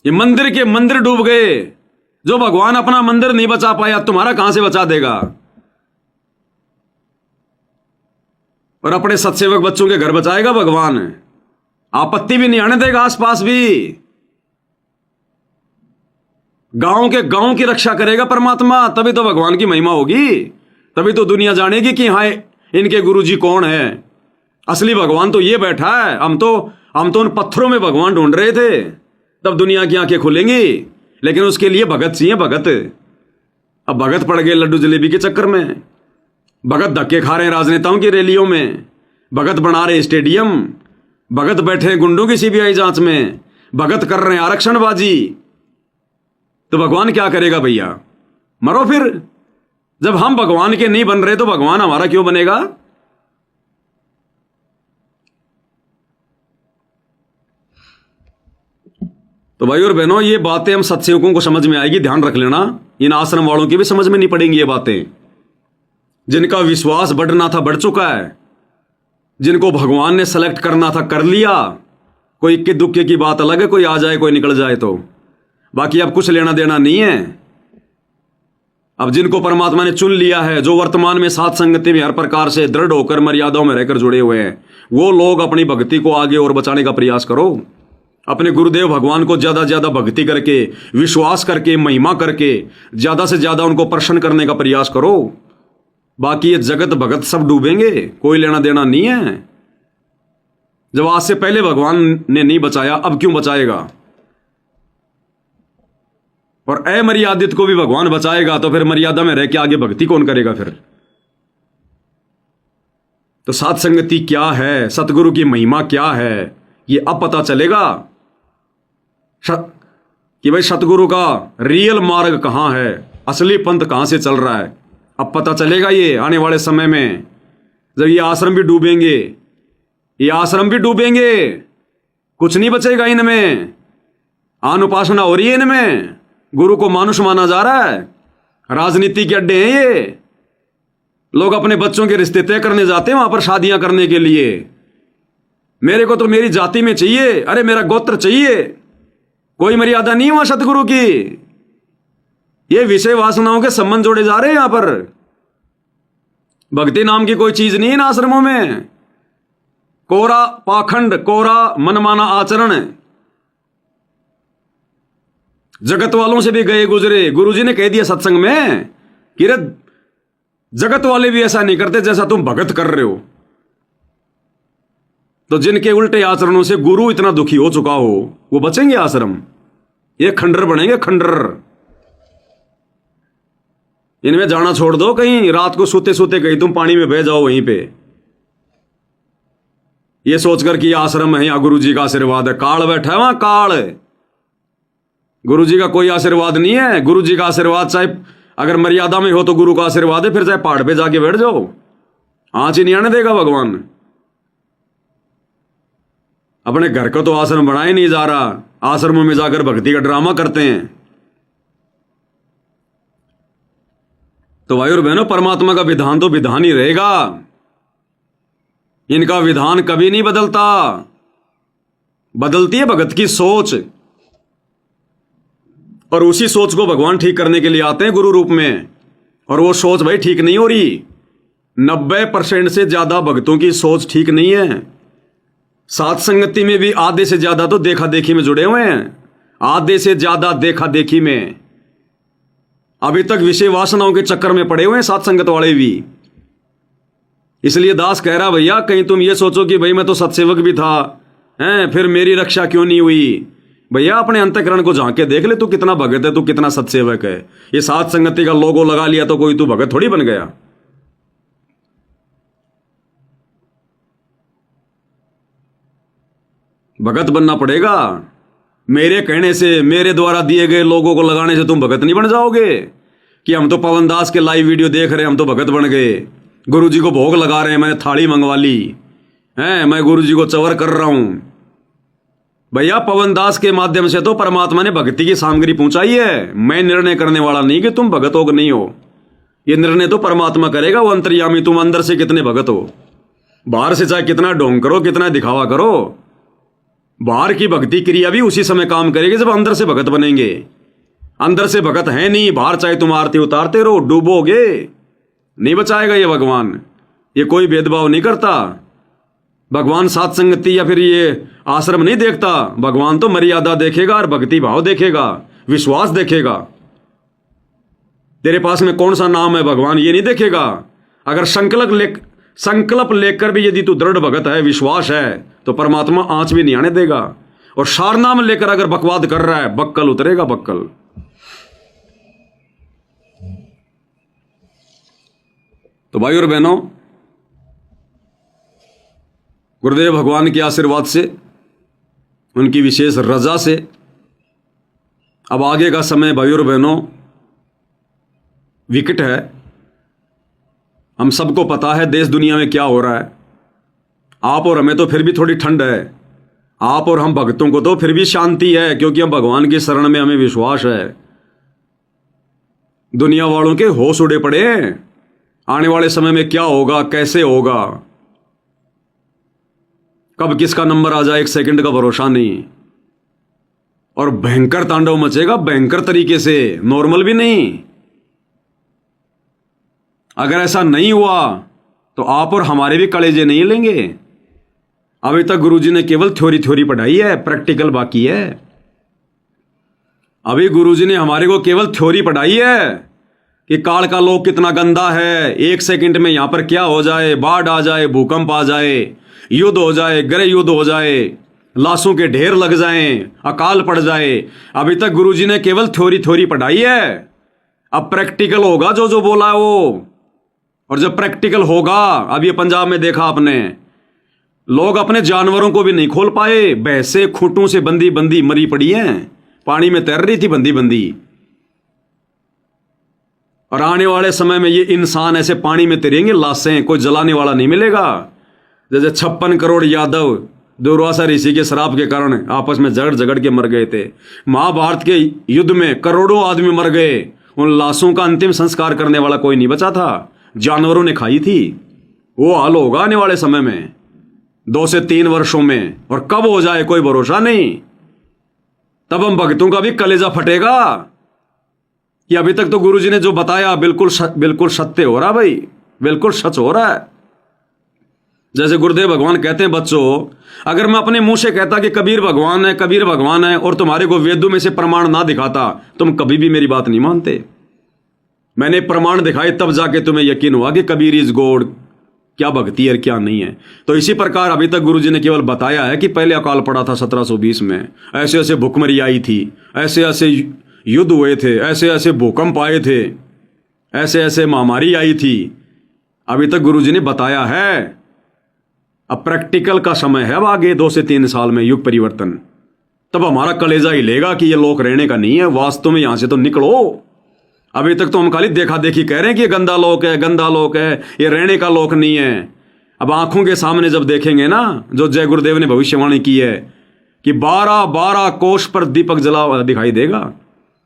ये मंदिर के मंदिर डूब गए, जो भगवान अपना मंदिर नहीं बचा पाया तुम्हारा कहां से बचा देगा? और अपने सत्सेवक बच्चों के घर बचाएगा भगवान, आपत्ति भी नहीं आने देगा आसपास भी। गांव की रक्षा करेगा परमात्मा, तभी तो भगवान की महिमा होगी, तभी तो दुनिया जानेगी कि हाय इनके गुरुजी कौन है। असली भगवान तो ये बैठा है, हम तो हम तो उन पत्थरों में भगवान ढूंढ रहे थे, तब दुनिया की आंखें खुलेंगी। लेकिन उसके लिए भगत चाहिए, भगत। अब भगत पड़ गए लड्डू जलेबी के चक्कर में, भगत धक्के खा रहे हैं राजनेताओं की रैलियों में, भगत बना रहे स्टेडियम, भगत बैठे हैं गुंडों की सीबीआई जांच में, भगत कर रहे हैं आरक्षणबाजी। तो भगवान क्या करेगा भैया? मरो फिर। जब हम भगवान के नहीं बन रहे तो भगवान हमारा क्यों बनेगा? तो भाई और बहनों, ये बातें हम सत्संगों को समझ में आएगी, ध्यान रख लेना। इन आश्रम वालों की भी समझ में नहीं पड़ेंगी ये बातें। जिनका विश्वास बढ़ना था बढ़ चुका है, जिनको भगवान ने सेलेक्ट करना था कर लिया। कोई इक्के दुक्के की बात अलग है, कोई आ जाए कोई निकल जाए, तो बाकी अब कुछ लेना देना नहीं है। अब जिनको परमात्मा ने चुन लिया है, जो वर्तमान में साथ संगति में हर प्रकार से दृढ़ होकर मर्यादाओं में रहकर जुड़े हुए हैं, वो लोग अपनी भक्ति को आगे और बचाने का प्रयास करो। अपने गुरुदेव भगवान को ज्यादा से ज्यादा भक्ति करके, विश्वास करके, महिमा करके ज्यादा से ज्यादा उनको प्रसन्न करने का प्रयास करो। बाकी ये जगत भगत सब डूबेंगे, कोई लेना देना नहीं है। जब आज से पहले भगवान ने नहीं बचाया, अब क्यों बचाएगा? और अमर्यादित को भी भगवान बचाएगा, तो फिर मर्यादा में रह के आगे भक्ति कौन करेगा फिर? तो साथ संगति क्या है, सतगुरु की महिमा क्या है, ये अब पता चलेगा कि भाई सतगुरु का रियल मार्ग कहां है, असली पंथ कहां से चल रहा है। अब पता चलेगा ये आने वाले समय में, जब ये आश्रम भी डूबेंगे, ये आश्रम भी डूबेंगे, कुछ नहीं बचेगा इनमें। अनुपासना हो रही है इनमें, गुरु को मानुष माना जा रहा है, राजनीति के अड्डे हैं ये। लोग अपने बच्चों के रिश्ते तय करने जाते हैं वहां पर शादियां करने के लिए। मेरे को तो मेरी जाति में चाहिए, अरे मेरा गोत्र चाहिए, कोई मर्यादा नहीं है वहां सतगुरु की। ये विषय वासनाओं के संबंध जोड़े जा रहे हैं यहां पर। भक्ति नाम की कोई चीज नहीं है इन आश्रमों में। कोरा पाखंड, कोरा मनमाना आचरण। जगत वालों से भी गए गुजरे, गुरुजी ने कह दिया सत्संग में कि रे जगत वाले भी ऐसा नहीं करते जैसा तुम भगत कर रहे हो। तो जिनके उल्टे आचरणों से गुरु इतना दुखी हो चुका हो, वो बचेंगे आश्रम? ये खंडर बनेंगे, खंडर। इनमें जाना छोड़ दो, कहीं रात को सोते सोते कहीं तुम पानी में बह जाओ वहीं पे, ये सोचकर कि आश्रम है, या गुरु जी का आशीर्वाद है। काल बैठा है वहां, काल। गुरु जी का कोई आशीर्वाद नहीं है। गुरु जी का आशीर्वाद चाहे अगर मर्यादा में हो तो गुरु का आशीर्वाद है, फिर चाहे पहाड़ पे जाके बैठ जाओ, आंच ही नहीं आने देगा भगवान। अपने घर को तो आश्रम बनाया नहीं जा रहा, आश्रमों में जाकर भक्ति का ड्रामा करते हैं। तो भाई और बहनों, परमात्मा का विधान तो विधान ही रहेगा। इनका विधान कभी नहीं बदलता, बदलती है भगत की सोच। और उसी सोच को भगवान ठीक करने के लिए आते हैं गुरु रूप में। और वो सोच भाई ठीक नहीं हो रही। 90% से ज्यादा भक्तों की सोच ठीक नहीं है। साथ संगति में भी आधे से ज्यादा तो देखा देखी में जुड़े हुए हैं, आधे से ज्यादा देखा देखी में। अभी तक विषय वासनाओं के चक्कर में पड़े हुए हैं साथ संगत वाले भी। इसलिए दास कह रहा, भैया कहीं तुम ये सोचो कि भाई मैं तो सत्सेवक भी था, हैं, फिर मेरी रक्षा क्यों नहीं हुई। भैया अपने अंतःकरण को झांक के देख ले, तू कितना भगत है, तू कितना सत्सेवक है। ये साथ संगति का लोगो लगा लिया तो कोई तू भगत थोड़ी बन गया। भगत बनना पड़ेगा। मेरे कहने से, मेरे द्वारा दिए गए लोगों को लगाने से तुम भगत नहीं बन जाओगे कि हम तो पवन दास के लाइव वीडियो देख रहे हैं, हम तो भगत बन गए। गुरु जी को भोग लगा रहे हैं, मैंने थाली मंगवा ली है, मैं गुरु जी को चवर कर रहा हूं। भैया पवन दास के माध्यम से तो परमात्मा ने भक्ति की सामग्री पहुंचाई है। मैं निर्णय करने वाला नहीं कि तुम भगत हो कि नहीं हो। ये निर्णय तो परमात्मा करेगा, वो अंतर्यामी। तुम अंदर से कितने भगत हो। बाहर से चाहे कितना ढोंग करो, कितना दिखावा करो, बाहर की भक्ति क्रिया भी उसी समय काम करेगी जब अंदर से भगत बनेंगे। अंदर से भगत है नहीं, बाहर चाहे तुम आरती उतारते रहो, डूबोगे, नहीं बचाएगा ये भगवान। ये कोई भेदभाव नहीं करता भगवान। साथ संगति या फिर ये आश्रम नहीं देखता भगवान। तो मर्यादा देखेगा और भक्ति भाव देखेगा, विश्वास देखेगा। तेरे पास में कौन सा नाम है भगवान ये नहीं देखेगा। अगर संकल्प लेकर भी यदि तू दृढ़ भगत है, विश्वास है, तो परमात्मा आंच भी नहीं आने देगा। और सारनाम लेकर अगर बकवाद कर रहा है, बक्कल उतरेगा बक्कल। तो भाई और बहनों, गुरुदेव भगवान के आशीर्वाद से, उनकी विशेष रजा से अब आगे का समय भाई और बहनों विकट है। हम सबको पता है देश दुनिया में क्या हो रहा है। आप और हमें तो फिर भी थोड़ी ठंड है, आप और हम भक्तों को तो फिर भी शांति है, क्योंकि हम भगवान की शरण में, हमें विश्वास है। दुनिया वालों के होश उड़े पड़े हैं, आने वाले समय में क्या होगा, कैसे होगा, कब किसका नंबर आ जाए, एक सेकंड का भरोसा नहीं। और भयंकर तांडव मचेगा, भयंकर तरीके से, नॉर्मल भी नहीं। अगर ऐसा नहीं हुआ तो आप और हमारे भी कलेजे नहीं लेंगे। अभी तक गुरुजी ने केवल थ्योरी पढ़ाई है, प्रैक्टिकल बाकी है। अभी गुरुजी ने हमारे को केवल थ्योरी पढ़ाई है कि काल का लोक कितना गंदा है, एक सेकंड में यहां पर क्या हो जाए, बाढ़ आ जाए, भूकंप आ जाए, युद्ध हो जाए, गृह युद्ध हो जाए, लाशों के ढेर लग जाएं, अकाल पड़ जाए। अभी तक गुरुजी ने केवल थ्योरी पढ़ाई है। अब प्रैक्टिकल होगा जो जो बोला है वो। और जब प्रैक्टिकल होगा, अब ये पंजाब में देखा आपने, लोग अपने जानवरों को भी नहीं खोल पाए, भैंसे खूंटों से बंदी बंदी मरी पड़ी हैं, पानी में तैर रही थी बंदी बंदी। और आने वाले समय में ये इंसान ऐसे पानी में तैरेंगे, लाशें, कोई जलाने वाला नहीं मिलेगा। जैसे 56 करोड़ यादव दुर्वासा ऋषि के श्राप के कारण आपस में झगड़ झगड़ के मर गए थे। महाभारत के युद्ध में करोड़ों आदमी मर गए, उन लाशों का अंतिम संस्कार करने वाला कोई नहीं बचा था, जानवरों ने खाई थी। वो हाल होगा आने वाले समय में, 2 से 3 वर्षों में। और कब हो जाए कोई भरोसा नहीं। तब हम भक्तों का भी कलेजा फटेगा कि अभी तक तो गुरुजी ने जो बताया बिल्कुल सत्य हो रहा, भाई बिल्कुल सच हो रहा है। जैसे गुरुदेव भगवान कहते हैं, बच्चों, अगर मैं अपने मुंह से कहता कि कबीर भगवान है, कबीर भगवान है, और तुम्हारे को वेदों में से प्रमाण ना दिखाता, तुम कभी भी मेरी बात नहीं मानते। मैंने प्रमाण दिखाए तब जाके तुम्हें यकीन हुआ कि कबीर इज गॉड, क्या भक्ति है क्या नहीं है। तो इसी प्रकार अभी तक गुरुजी ने केवल बताया है कि पहले अकाल पड़ा था 1720 में, ऐसे ऐसे भुखमरी आई थी, ऐसे ऐसे युद्ध हुए थे, ऐसे ऐसे भूकंप आए थे, ऐसे ऐसे महामारी आई थी। अभी तक गुरुजी ने बताया है। अब प्रैक्टिकल का समय है, अब आगे 2 से 3 साल में युग परिवर्तन। तब हमारा कलेजा हिलेगा कि ये लोक रहने का नहीं है, वास्तव में यहां से तो निकलो। अभी तक तो हम खाली देखा देखी कह रहे हैं कि ये गंदा लोक है, गंदा लोक है, ये रहने का लोक नहीं है। अब आंखों के सामने जब देखेंगे ना, जो जय गुरुदेव ने भविष्यवाणी की है कि 12-12 कोष पर दीपक जला हुआ दिखाई देगा,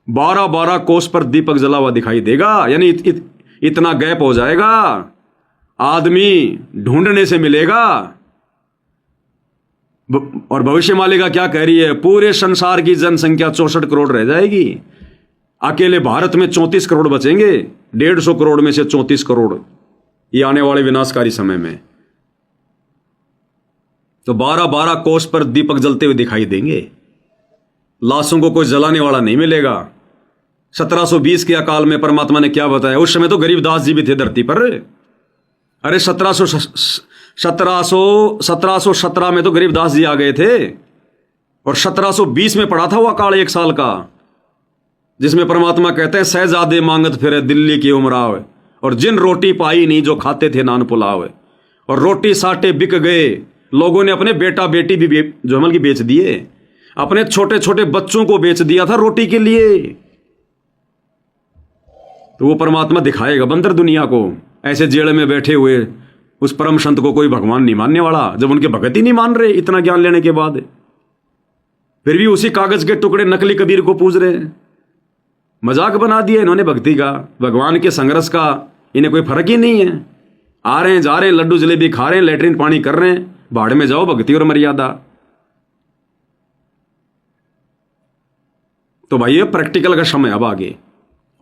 12-12 कोष पर दीपक जला हुआ दिखाई देगा, यानी इतना गैप हो जाएगा, आदमी ढूंढने से मिलेगा। और भविष्य मालिका क्या कह रही है, पूरे संसार की जनसंख्या 64 करोड़ रह जाएगी, अकेले भारत में 34 करोड़ बचेंगे, 150 करोड़ में से 34 करोड़ ये आने वाले विनाशकारी समय में। तो 12-12 कोष पर दीपक जलते हुए दिखाई देंगे, लाशों को कोई जलाने वाला नहीं मिलेगा। 1720 के अकाल में परमात्मा ने क्या बताया, उस समय तो गरीबदास जी भी थे धरती पर। अरे 1717 में तो गरीबदास जी आ गए थे, और 1720 में पड़ा था वो अकाल 1 साल का, जिसमें परमात्मा कहते हैं सहजादे मांगत फिरे दिल्ली की उमराव, और जिन रोटी पाई नहीं जो खाते थे नान पुलाव। और रोटी साटे बिक गए, लोगों ने अपने बेटा बेटी भी जमल की बेच दिए, अपने छोटे छोटे बच्चों को बेच दिया था रोटी के लिए। तो वो परमात्मा दिखाएगा बंदर दुनिया को, ऐसे जेल में बैठे हुए उस परम संत को कोई भगवान नहीं मानने वाला, जब उनके भगत ही नहीं मान रहे इतना ज्ञान लेने के बाद, फिर भी उसी कागज के टुकड़े नकली कबीर को पूज रहे हैं। मजाक बना दिया इन्होंने भक्ति का, भगवान के संघर्ष का इन्हें कोई फर्क ही नहीं है। आ रहे हैं, जा रहे हैं, लड्डू जलेबी खा रहे हैं, लेटरिन पानी कर रहे हैं, भाड़ में जाओ भक्ति और मर्यादा। तो भाई ये प्रैक्टिकल का समय अब आगे,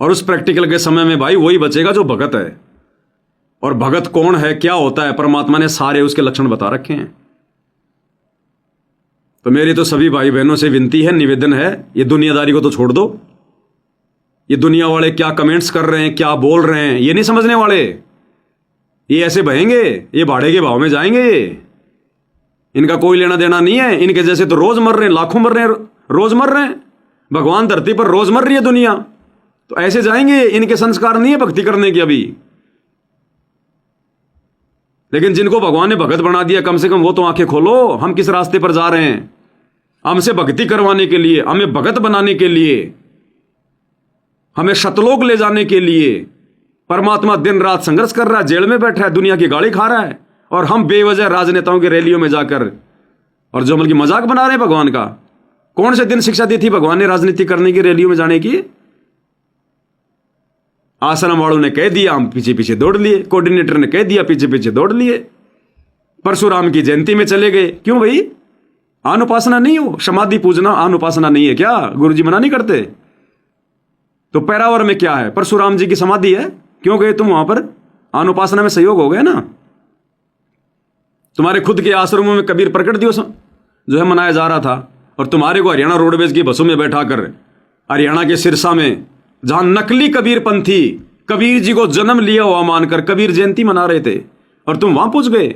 और उस प्रैक्टिकल के समय में भाई वही बचेगा जो भगत है। और भगत कौन है, क्या होता है, परमात्मा ने सारे उसके लक्षण बता रखे हैं। तो मेरी तो सभी भाई बहनों से विनती है, निवेदन है, ये दुनियादारी को तो छोड़ दो। ये दुनिया वाले क्या कमेंट्स कर रहे हैं, क्या बोल रहे हैं, ये नहीं समझने वाले। ये ऐसे बहेंगे, ये भाड़े के भाव में जाएंगे, इनका कोई लेना देना नहीं है। इनके जैसे तो रोज मर रहे हैं, लाखों मर रहे हैं, रोज मर रहे हैं। भगवान धरती पर रोज मर रही है दुनिया, तो ऐसे जाएंगे। इनके संस्कार नहीं है भक्ति करने के अभी। लेकिन जिनको भगवान ने भगत बना दिया, कम से कम वो तो आंखें खोलो, हम किस रास्ते पर जा रहे हैं। हमसे भक्ति करवाने के लिए, हमें भगत बनाने के लिए, हमें शतलोक ले जाने के लिए परमात्मा दिन रात संघर्ष कर रहा है, जेल में बैठा है, दुनिया की गाली खा रहा है, और हम बेवजह राजनेताओं की रैलियों में जाकर और जो बल्कि मजाक बना रहे हैं भगवान का। कौन से दिन शिक्षा दी थी भगवान ने राजनीति करने की, रैलियों में जाने की? आश्रम वालों ने कह दिया, हम पीछे पीछे दौड़ लिए। कोऑर्डिनेटर ने कह दिया, पीछे पीछे दौड़ लिए। परशुराम की जयंती में चले गए। क्यों भाई? आन उपासना नहीं हो? समाधि पूजना आन उपासना नहीं है क्या? गुरुजी मना नहीं करते? तो पैरावर में क्या है? परशुराम जी की समाधि है, क्यों गए तुम वहां पर? आन उपासना में सहयोग हो गया ना। तुम्हारे खुद के आश्रमों में कबीर प्रकट दिवस जो है मनाया जा रहा था, और तुम्हारे को हरियाणा रोडवेज की बसों में बैठाकर हरियाणा के सिरसा में, जहां नकली कबीर पंथी कबीर जी को जन्म लिया हुआ मानकर कबीर जयंती मना रहे थे, और तुम वहां पहुंच गए।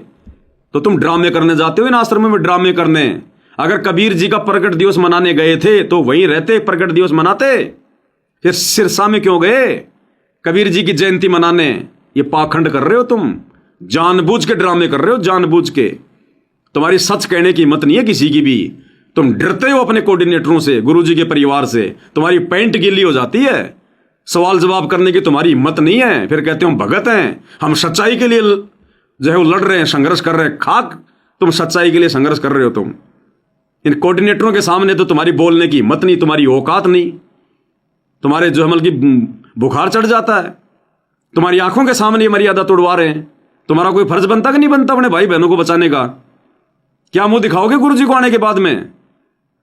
तो तुम ड्रामे करने जाते हो इन आश्रमों में, ड्रामे करने। अगर कबीर जी का प्रकट दिवस मनाने गए थे तो वहीं रहते, प्रकट दिवस मनाते। फिर सिरसा में क्यों गए कबीर जी की जयंती मनाने? ये पाखंड कर रहे हो तुम, जानबूझ के ड्रामे कर रहे हो, जानबूझ के। तुम्हारी सच कहने की हिम्मत नहीं है किसी की भी। तुम डरते हो अपने कोऑर्डिनेटरों से, गुरुजी के परिवार से। तुम्हारी पैंट गीली हो जाती है, सवाल जवाब करने की तुम्हारी हिम्मत नहीं है। फिर कहते हो हम भगत हैं, हम सच्चाई के लिए जो है वो लड़ रहे हैं, संघर्ष कर रहे हैं। खाक, तुम सच्चाई के लिए संघर्ष कर रहे हो तुम। इन कोऑर्डिनेटरों के सामने तो तुम्हारी बोलने की हिम्मत नहीं, तुम्हारी औकात नहीं। तुम्हारे जो हमल की बुखार चढ़ जाता है। तुम्हारी आंखों के सामने मर्यादा तोड़वा रहे हैं। तुम्हारा कोई फर्ज बनता कि नहीं बनता अपने भाई बहनों को बचाने का? क्या मुंह दिखाओगे गुरुजी को आने के बाद में,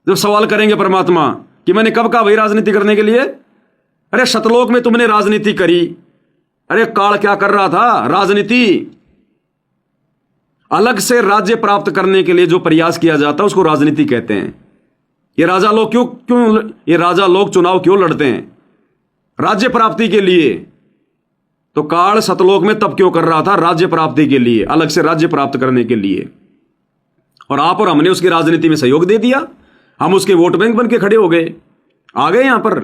जब सवाल करेंगे परमात्मा कि मैंने कब कहा भाई राजनीति करने के लिए? अरे शतलोक में तुमने राजनीति करी। अरे काल क्या कर रहा था? राजनीति। अलग से राज्य प्राप्त करने के लिए जो प्रयास किया जाता है उसको राजनीति कहते हैं। ये राजा लोग चुनाव क्यों लड़ते हैं? राज्य प्राप्ति के लिए। तो काल सतलोक में तब क्यों कर रहा था? राज्य प्राप्ति के लिए, अलग से राज्य प्राप्त करने के लिए। और आप और हमने उसकी राजनीति में सहयोग दे दिया। हम उसके वोट बैंक बन के खड़े हो गए, आ गए यहां पर।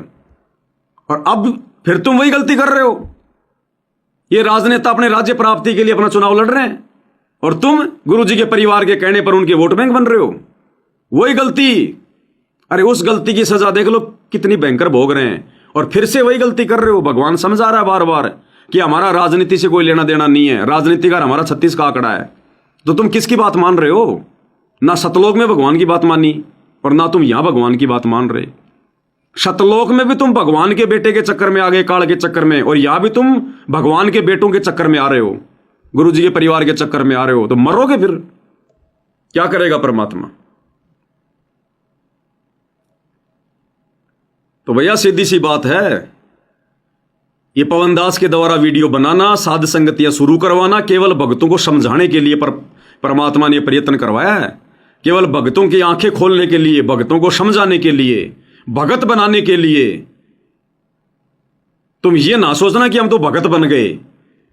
और अब फिर तुम वही गलती कर रहे हो। ये राजनेता अपने राज्य प्राप्ति के लिए अपना चुनाव लड़ रहे हैं, और तुम गुरुजी के परिवार के कहने पर उनके वोट बैंक बन रहे हो। वही गलती। अरे उस गलती की सजा देख लो कितनी भयंकर भोग रहे हैं, और फिर से वही गलती कर रहे हो। भगवान समझा रहा है बार बार कि हमारा राजनीति से कोई लेना देना नहीं है। राजनीति का हमारा 36 का आंकड़ा है। तो तुम किसकी बात मान रहे हो? ना सतलोक में भगवान की बात मानी, और ना तुम यहां भगवान की बात मान रहे। शतलोक में भी तुम भगवान के बेटे के चक्कर में आ गए, काल के चक्कर में, और यहां भी तुम भगवान के बेटों के चक्कर में आ रहे हो, गुरुजी के परिवार के चक्कर में आ रहे हो। तो मरोगे फिर। क्या करेगा परमात्मा? तो भैया सीधी सी बात है, ये पवन दास के द्वारा वीडियो बनाना, साध संगतियां शुरू करवाना, केवल भक्तों को समझाने के लिए परमात्मा ने प्रयत्न करवाया है। केवल भक्तों की आंखें खोलने के लिए, भक्तों को समझाने के लिए, भगत बनाने के लिए। तुम ये ना सोचना कि हम तो भगत बन गए,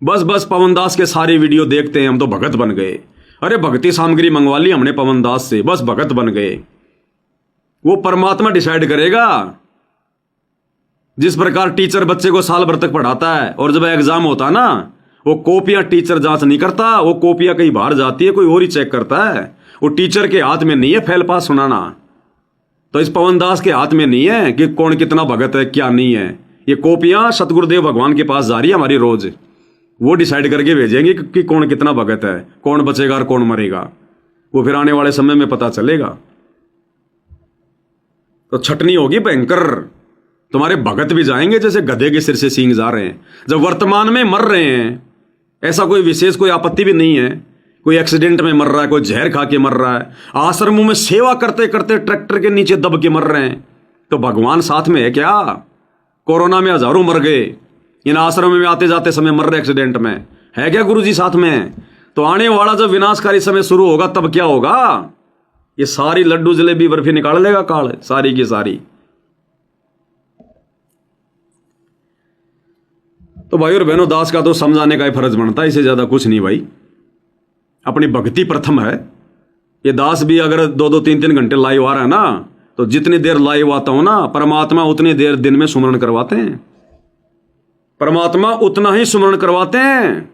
बस पवन दास के सारे वीडियो देखते हैं हम तो भगत बन गए। अरे भक्ति सामग्री मंगवा ली हमने पवन दास से, बस भगत बन गए। वो परमात्मा डिसाइड करेगा। जिस प्रकार टीचर बच्चे को साल भर तक पढ़ाता है, और जब एग्जाम होता है ना, वो कॉपियां टीचर जांच नहीं करता, वो कॉपियां कहीं बाहर जाती है, कोई और ही चेक करता है। वो टीचर के हाथ में नहीं है फेल पास सुनाना। तो इस पवन दास के हाथ में नहीं है कि कौन कितना भगत है क्या नहीं है। ये कॉपियां सतगुरुदेव भगवान के पास जा रही है हमारी रोज। वो डिसाइड करके भेजेंगे कि कौन कितना भगत है, कौन बचेगा और कौन मरेगा। वो फिर आने वाले समय में पता चलेगा। तो छटनी होगी भयंकर। तुम्हारे भगत भी जाएंगे जैसे गधे के सिर से सींग जा रहे हैं। जब वर्तमान में मर रहे हैं, ऐसा कोई विशेष कोई आपत्ति भी नहीं है। कोई एक्सीडेंट में मर रहा है, कोई जहर खा के मर रहा है, आश्रमों में सेवा करते करते ट्रैक्टर के नीचे दब के मर रहे हैं, तो भगवान साथ में है क्या? कोरोना में हजारों मर गए, इन आश्रमों में आते जाते समय मर रहे एक्सीडेंट में, है क्या गुरुजी साथ में? तो आने वाला जब विनाशकारी समय शुरू होगा तब क्या होगा? ये सारी लड्डू जलेबी बर्फी निकाल लेगा काल, सारी की सारी। तो भाई और बहनों, दास का तो समझाने का ही फर्ज बनता है, इससे ज्यादा कुछ नहीं भाई। अपनी भक्ति प्रथम है। ये दास भी अगर 2-2 3-3 घंटे लाइव आ रहा है ना, तो जितनी देर लाइव आता हूं ना, परमात्मा उतनी देर दिन में सुमरण करवाते हैं। परमात्मा उतना ही सुमरण करवाते हैं।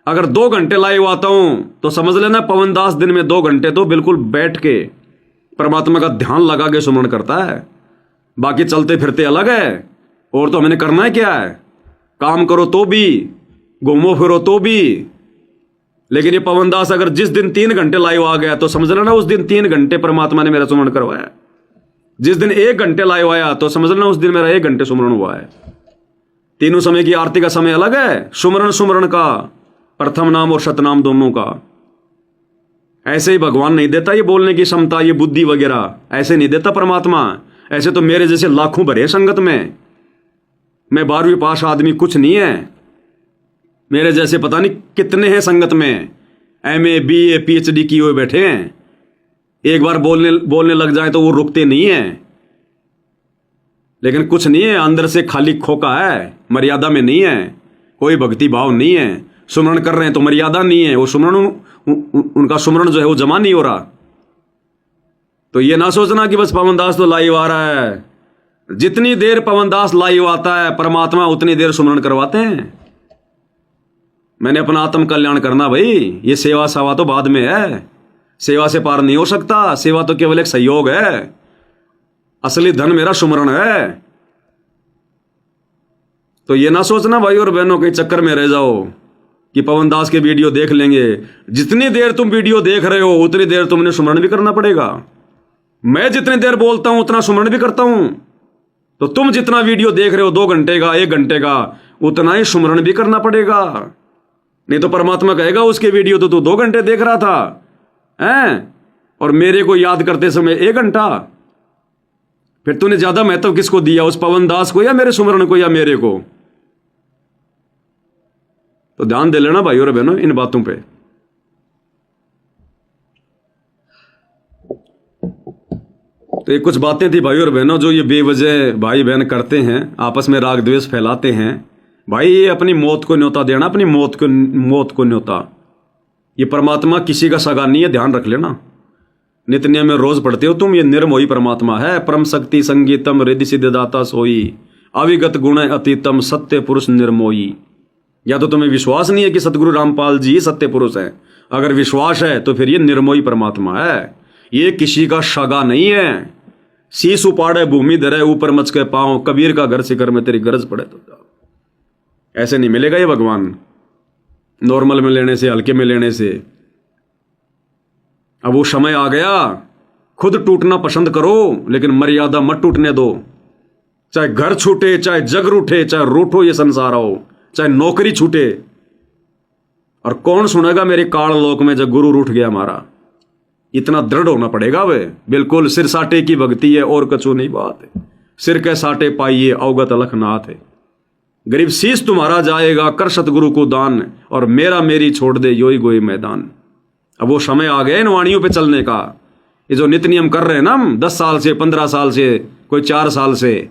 अगर 2 घंटे लाइव आता हूं तो समझ लेना पवन दास दिन में 2 घंटे तो बिल्कुल बैठ के परमात्मा का ध्यान लगा के सुमरण करता है। बाकी चलते फिरते अलग है। और तो हमने करना है क्या है, काम करो तो भी, घूमो फिरो तो भी। लेकिन ये पवन दास अगर जिस दिन 3 घंटे लाइव आ गया तो समझ लेना उस दिन 3 घंटे परमात्मा ने मेरा सुमरण करवाया। जिस दिन 1 घंटे लाइव आया तो समझ लेना उस दिन मेरा 1 घंटे सुमरण हुआ है। तीनों समय की आरती का समय अलग है। सुमरण का प्रथम नाम और शतनाम दोनों का। ऐसे ही भगवान नहीं देता ये बोलने की क्षमता, ये बुद्धि वगैरह ऐसे नहीं देता परमात्मा। ऐसे तो मेरे जैसे लाखों भरे संगत में, मैं 12वीं पास आदमी कुछ नहीं है। मेरे जैसे पता नहीं कितने हैं संगत में, MA BA PhD किए हुए बैठे हैं। एक बार बोलने लग जाए तो वो रुकते नहीं है। लेकिन कुछ नहीं है, अंदर से खाली खोका है, मर्यादा में नहीं है, कोई भक्ति भाव नहीं है। सुमरण कर रहे हैं तो मर्यादा नहीं है, वो सुमरण उनका सुमरण जो है वो जमा नहीं हो रहा। तो ये ना सोचना कि बस पवन दास तो लाइव आ रहा है। जितनी देर पवन दास लाइव आता है परमात्मा उतनी देर सुमरण करवाते हैं। मैंने अपना आत्म कल्याण करना भाई, ये सेवा सावा तो बाद में है। सेवा से पार नहीं हो सकता। सेवा तो केवल एक सहयोग है। असली धन मेरा सुमरण है। तो ये ना सोचना भाई और बहनों के चक्कर में रह जाओ कि पवन दास के वीडियो देख लेंगे। जितनी देर तुम वीडियो देख रहे हो उतनी देर तुमने सुमरण भी करना पड़ेगा। मैं जितनी देर बोलता हूं उतना सुमरण भी करता हूं। तो तुम जितना वीडियो देख रहे हो 2 घंटे का 1 घंटे का, उतना ही सुमरण भी करना पड़ेगा। नहीं तो परमात्मा कहेगा उसके वीडियो तो तू 2 घंटे देख रहा था हैं, और मेरे को याद करते समय 1 घंटा। फिर तूने ज्यादा महत्व किसको दिया, उस पवन दास को या मेरे सुमरण को या मेरे को? तो ध्यान दे लेना भाई और बहनों इन बातों पे। तो ये कुछ बातें थी भाई और बहनों जो ये बेवजह भाई बहन करते हैं, आपस में राग द्वेष फैलाते हैं। भाई ये अपनी मौत को न्योता देना, अपनी मौत को न्योता। ये परमात्मा किसी का सगा नहीं है, ध्यान रख लेना। नित्य नियम में रोज पढ़ते हो तुम, ये निर्मोही परमात्मा है। परम शक्ति संगीतम रिद्धि सिद्धिदाता सोई, अविगत गुण अतीतम सत्य पुरुष निर्मोही। या तो तुम्हें विश्वास नहीं है कि सतगुरु रामपाल जी ही सत्य पुरुष हैं। अगर विश्वास है तो फिर ये निर्मोही परमात्मा है। ये किसी का सगा नहीं है। शीश उपाड़े भूमि धरे ऊपर मच के पाओ, कबीर का घर शिखर में तेरी गरज पड़े तो जाओ। ऐसे नहीं मिलेगा ये भगवान, नॉर्मल में लेने से, हल्के में लेने से। अब वो समय आ गया, खुद टूटना पसंद करो लेकिन मर्यादा मत टूटने दो। चाहे घर छूटे, चाहे जग रूठे, चाहे रूठो ये संसार हो, चाहे नौकरी छूटे। और कौन सुनेगा मेरे काल लोक में जब गुरु रूठ गया हमारा। इतना दृढ़ होना पड़ेगा वे। बिल्कुल सिर साटे की भक्ति है और कछु नहीं बात है। सिर के साटे पाइए अवगत अलखनाथ है। गरीब शीश तुम्हारा जाएगा कर सतगुरु को दान, और मेरा मेरी छोड़ दे योई गोई मैदान। अब वो समय आ गया इन वाणियों पे चलने का। ये जो नित्य नियम कर रहे हैं ना हम 10 साल से, 15 साल से, कोई 4 साल से,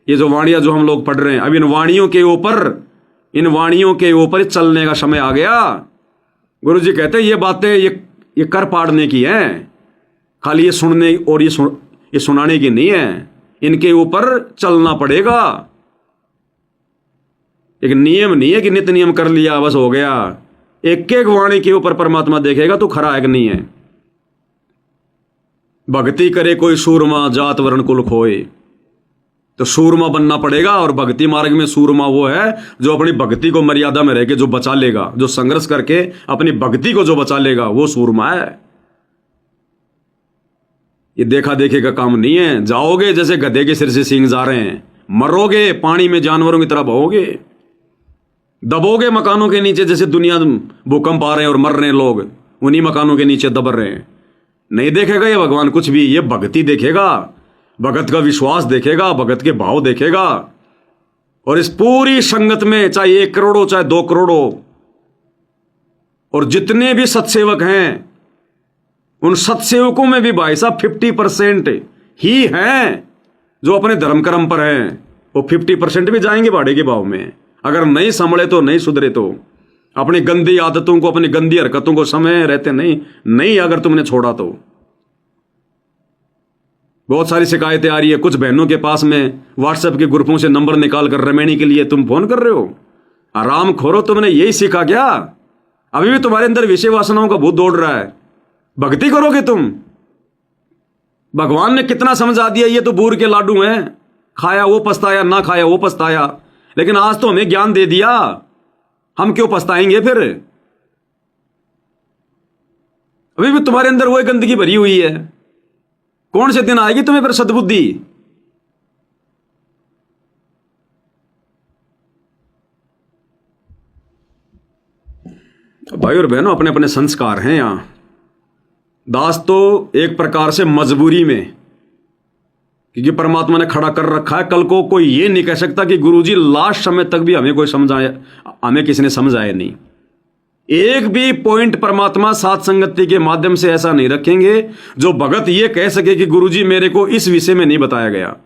ये जो वाणियां जो हम लोग पढ़ रहे हैं, अब इन वाणियों के ऊपर चलने का समय आ गया। गुरु जी कहते हैं ये बातें ये कर पाड़ने की हैं, खाली ये सुनने और ये सुनाने की नहीं है। इनके ऊपर चलना पड़ेगा। एक नियम नहीं है कि नित्य नियम कर लिया बस हो गया। एक एक वाणी के ऊपर परमात्मा देखेगा तो खरा है कि नहीं है। भक्ति करे कोई सूरमा जात वर्ण कुल खोए, तो सूरमा बनना पड़ेगा। और भक्ति मार्ग में सूरमा वो है जो अपनी भक्ति को मर्यादा में रह के जो बचा लेगा, जो संघर्ष करके अपनी भक्ति को जो बचा लेगा, वो सूरमा है। ये देखा देखे का काम नहीं है। जाओगे जैसे गधे के सिर से सींग जा रहे हैं, मरोगे पानी में जानवरों की तरह बहोगे, दबोगे मकानों के नीचे जैसे दुनिया भूकंप आ रहे हैं और मर रहे हैं लोग, उन्हीं मकानों के नीचे दब रहे हैं। नहीं देखेगा ये भगवान कुछ भी। ये भक्ति देखेगा, भगत का विश्वास देखेगा, भगत के भाव देखेगा। और इस पूरी संगत में चाहे 1 करोड़ हो चाहे 2 करोड़ हो, और जितने भी सत्सेवक हैं, उन सत्सेवकों में भी भाई साहब 50% ही हैं जो अपने धर्म कर्म पर हैं। वो 50% भी जाएंगे भाड़े के भाव में। अगर नहीं संभले तो नहीं सुधरे तो अपनी गंदी आदतों को, अपनी गंदी हरकतों को समय रहते नहीं अगर तुमने छोड़ा तो। बहुत सारी शिकायतें आ रही है, कुछ बहनों के पास में व्हाट्सएप के ग्रुपों से नंबर निकाल कर रमेणी के लिए तुम फोन कर रहे हो। आराम खोरो, तुमने यही सीखा क्या? अभी भी तुम्हारे अंदर विषय वासनाओं का भूत दौड़ रहा है। भक्ति करोगे तुम? भगवान ने कितना समझा दिया, ये तो बूर के लाडू हैं, खाया वो पछताया, ना खाया वो पछताया। लेकिन आज तो हमें ज्ञान दे दिया, हम क्यों पछताएंगे फिर? अभी भी तुम्हारे अंदर वही गंदगी भरी हुई है। कौन से दिन आएगी तुम्हें फिर सद्बुद्धि? भाई और बहनों, अपने अपने संस्कार हैं यहां। दास तो एक प्रकार से मजबूरी में, क्योंकि परमात्मा ने खड़ा कर रखा है। कल को कोई ये नहीं कह सकता कि गुरुजी लास्ट समय तक भी हमें कोई समझाया, हमें किसी ने समझाया नहीं। एक भी पॉइंट परमात्मा साथ संगति के माध्यम से ऐसा नहीं रखेंगे जो भगत ये कह सके कि गुरुजी मेरे को इस विषय में नहीं बताया गया।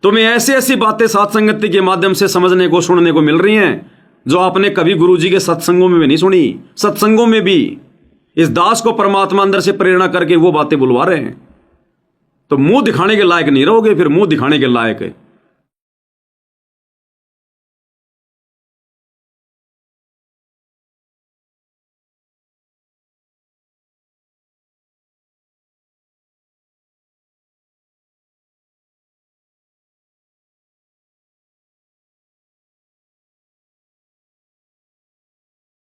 तुम्हें ऐसी ऐसी बातें साथ संगति के माध्यम से समझने को, सुनने को मिल रही हैं जो आपने कभी गुरुजी के सत्संगों में भी नहीं सुनी। सत्संगों में भी इस दास को परमात्मा अंदर से प्रेरणा करके वो बातें बुलवा रहे हैं। तो मुंह दिखाने के लायक नहीं रहोगे, फिर मुंह दिखाने के लायक है।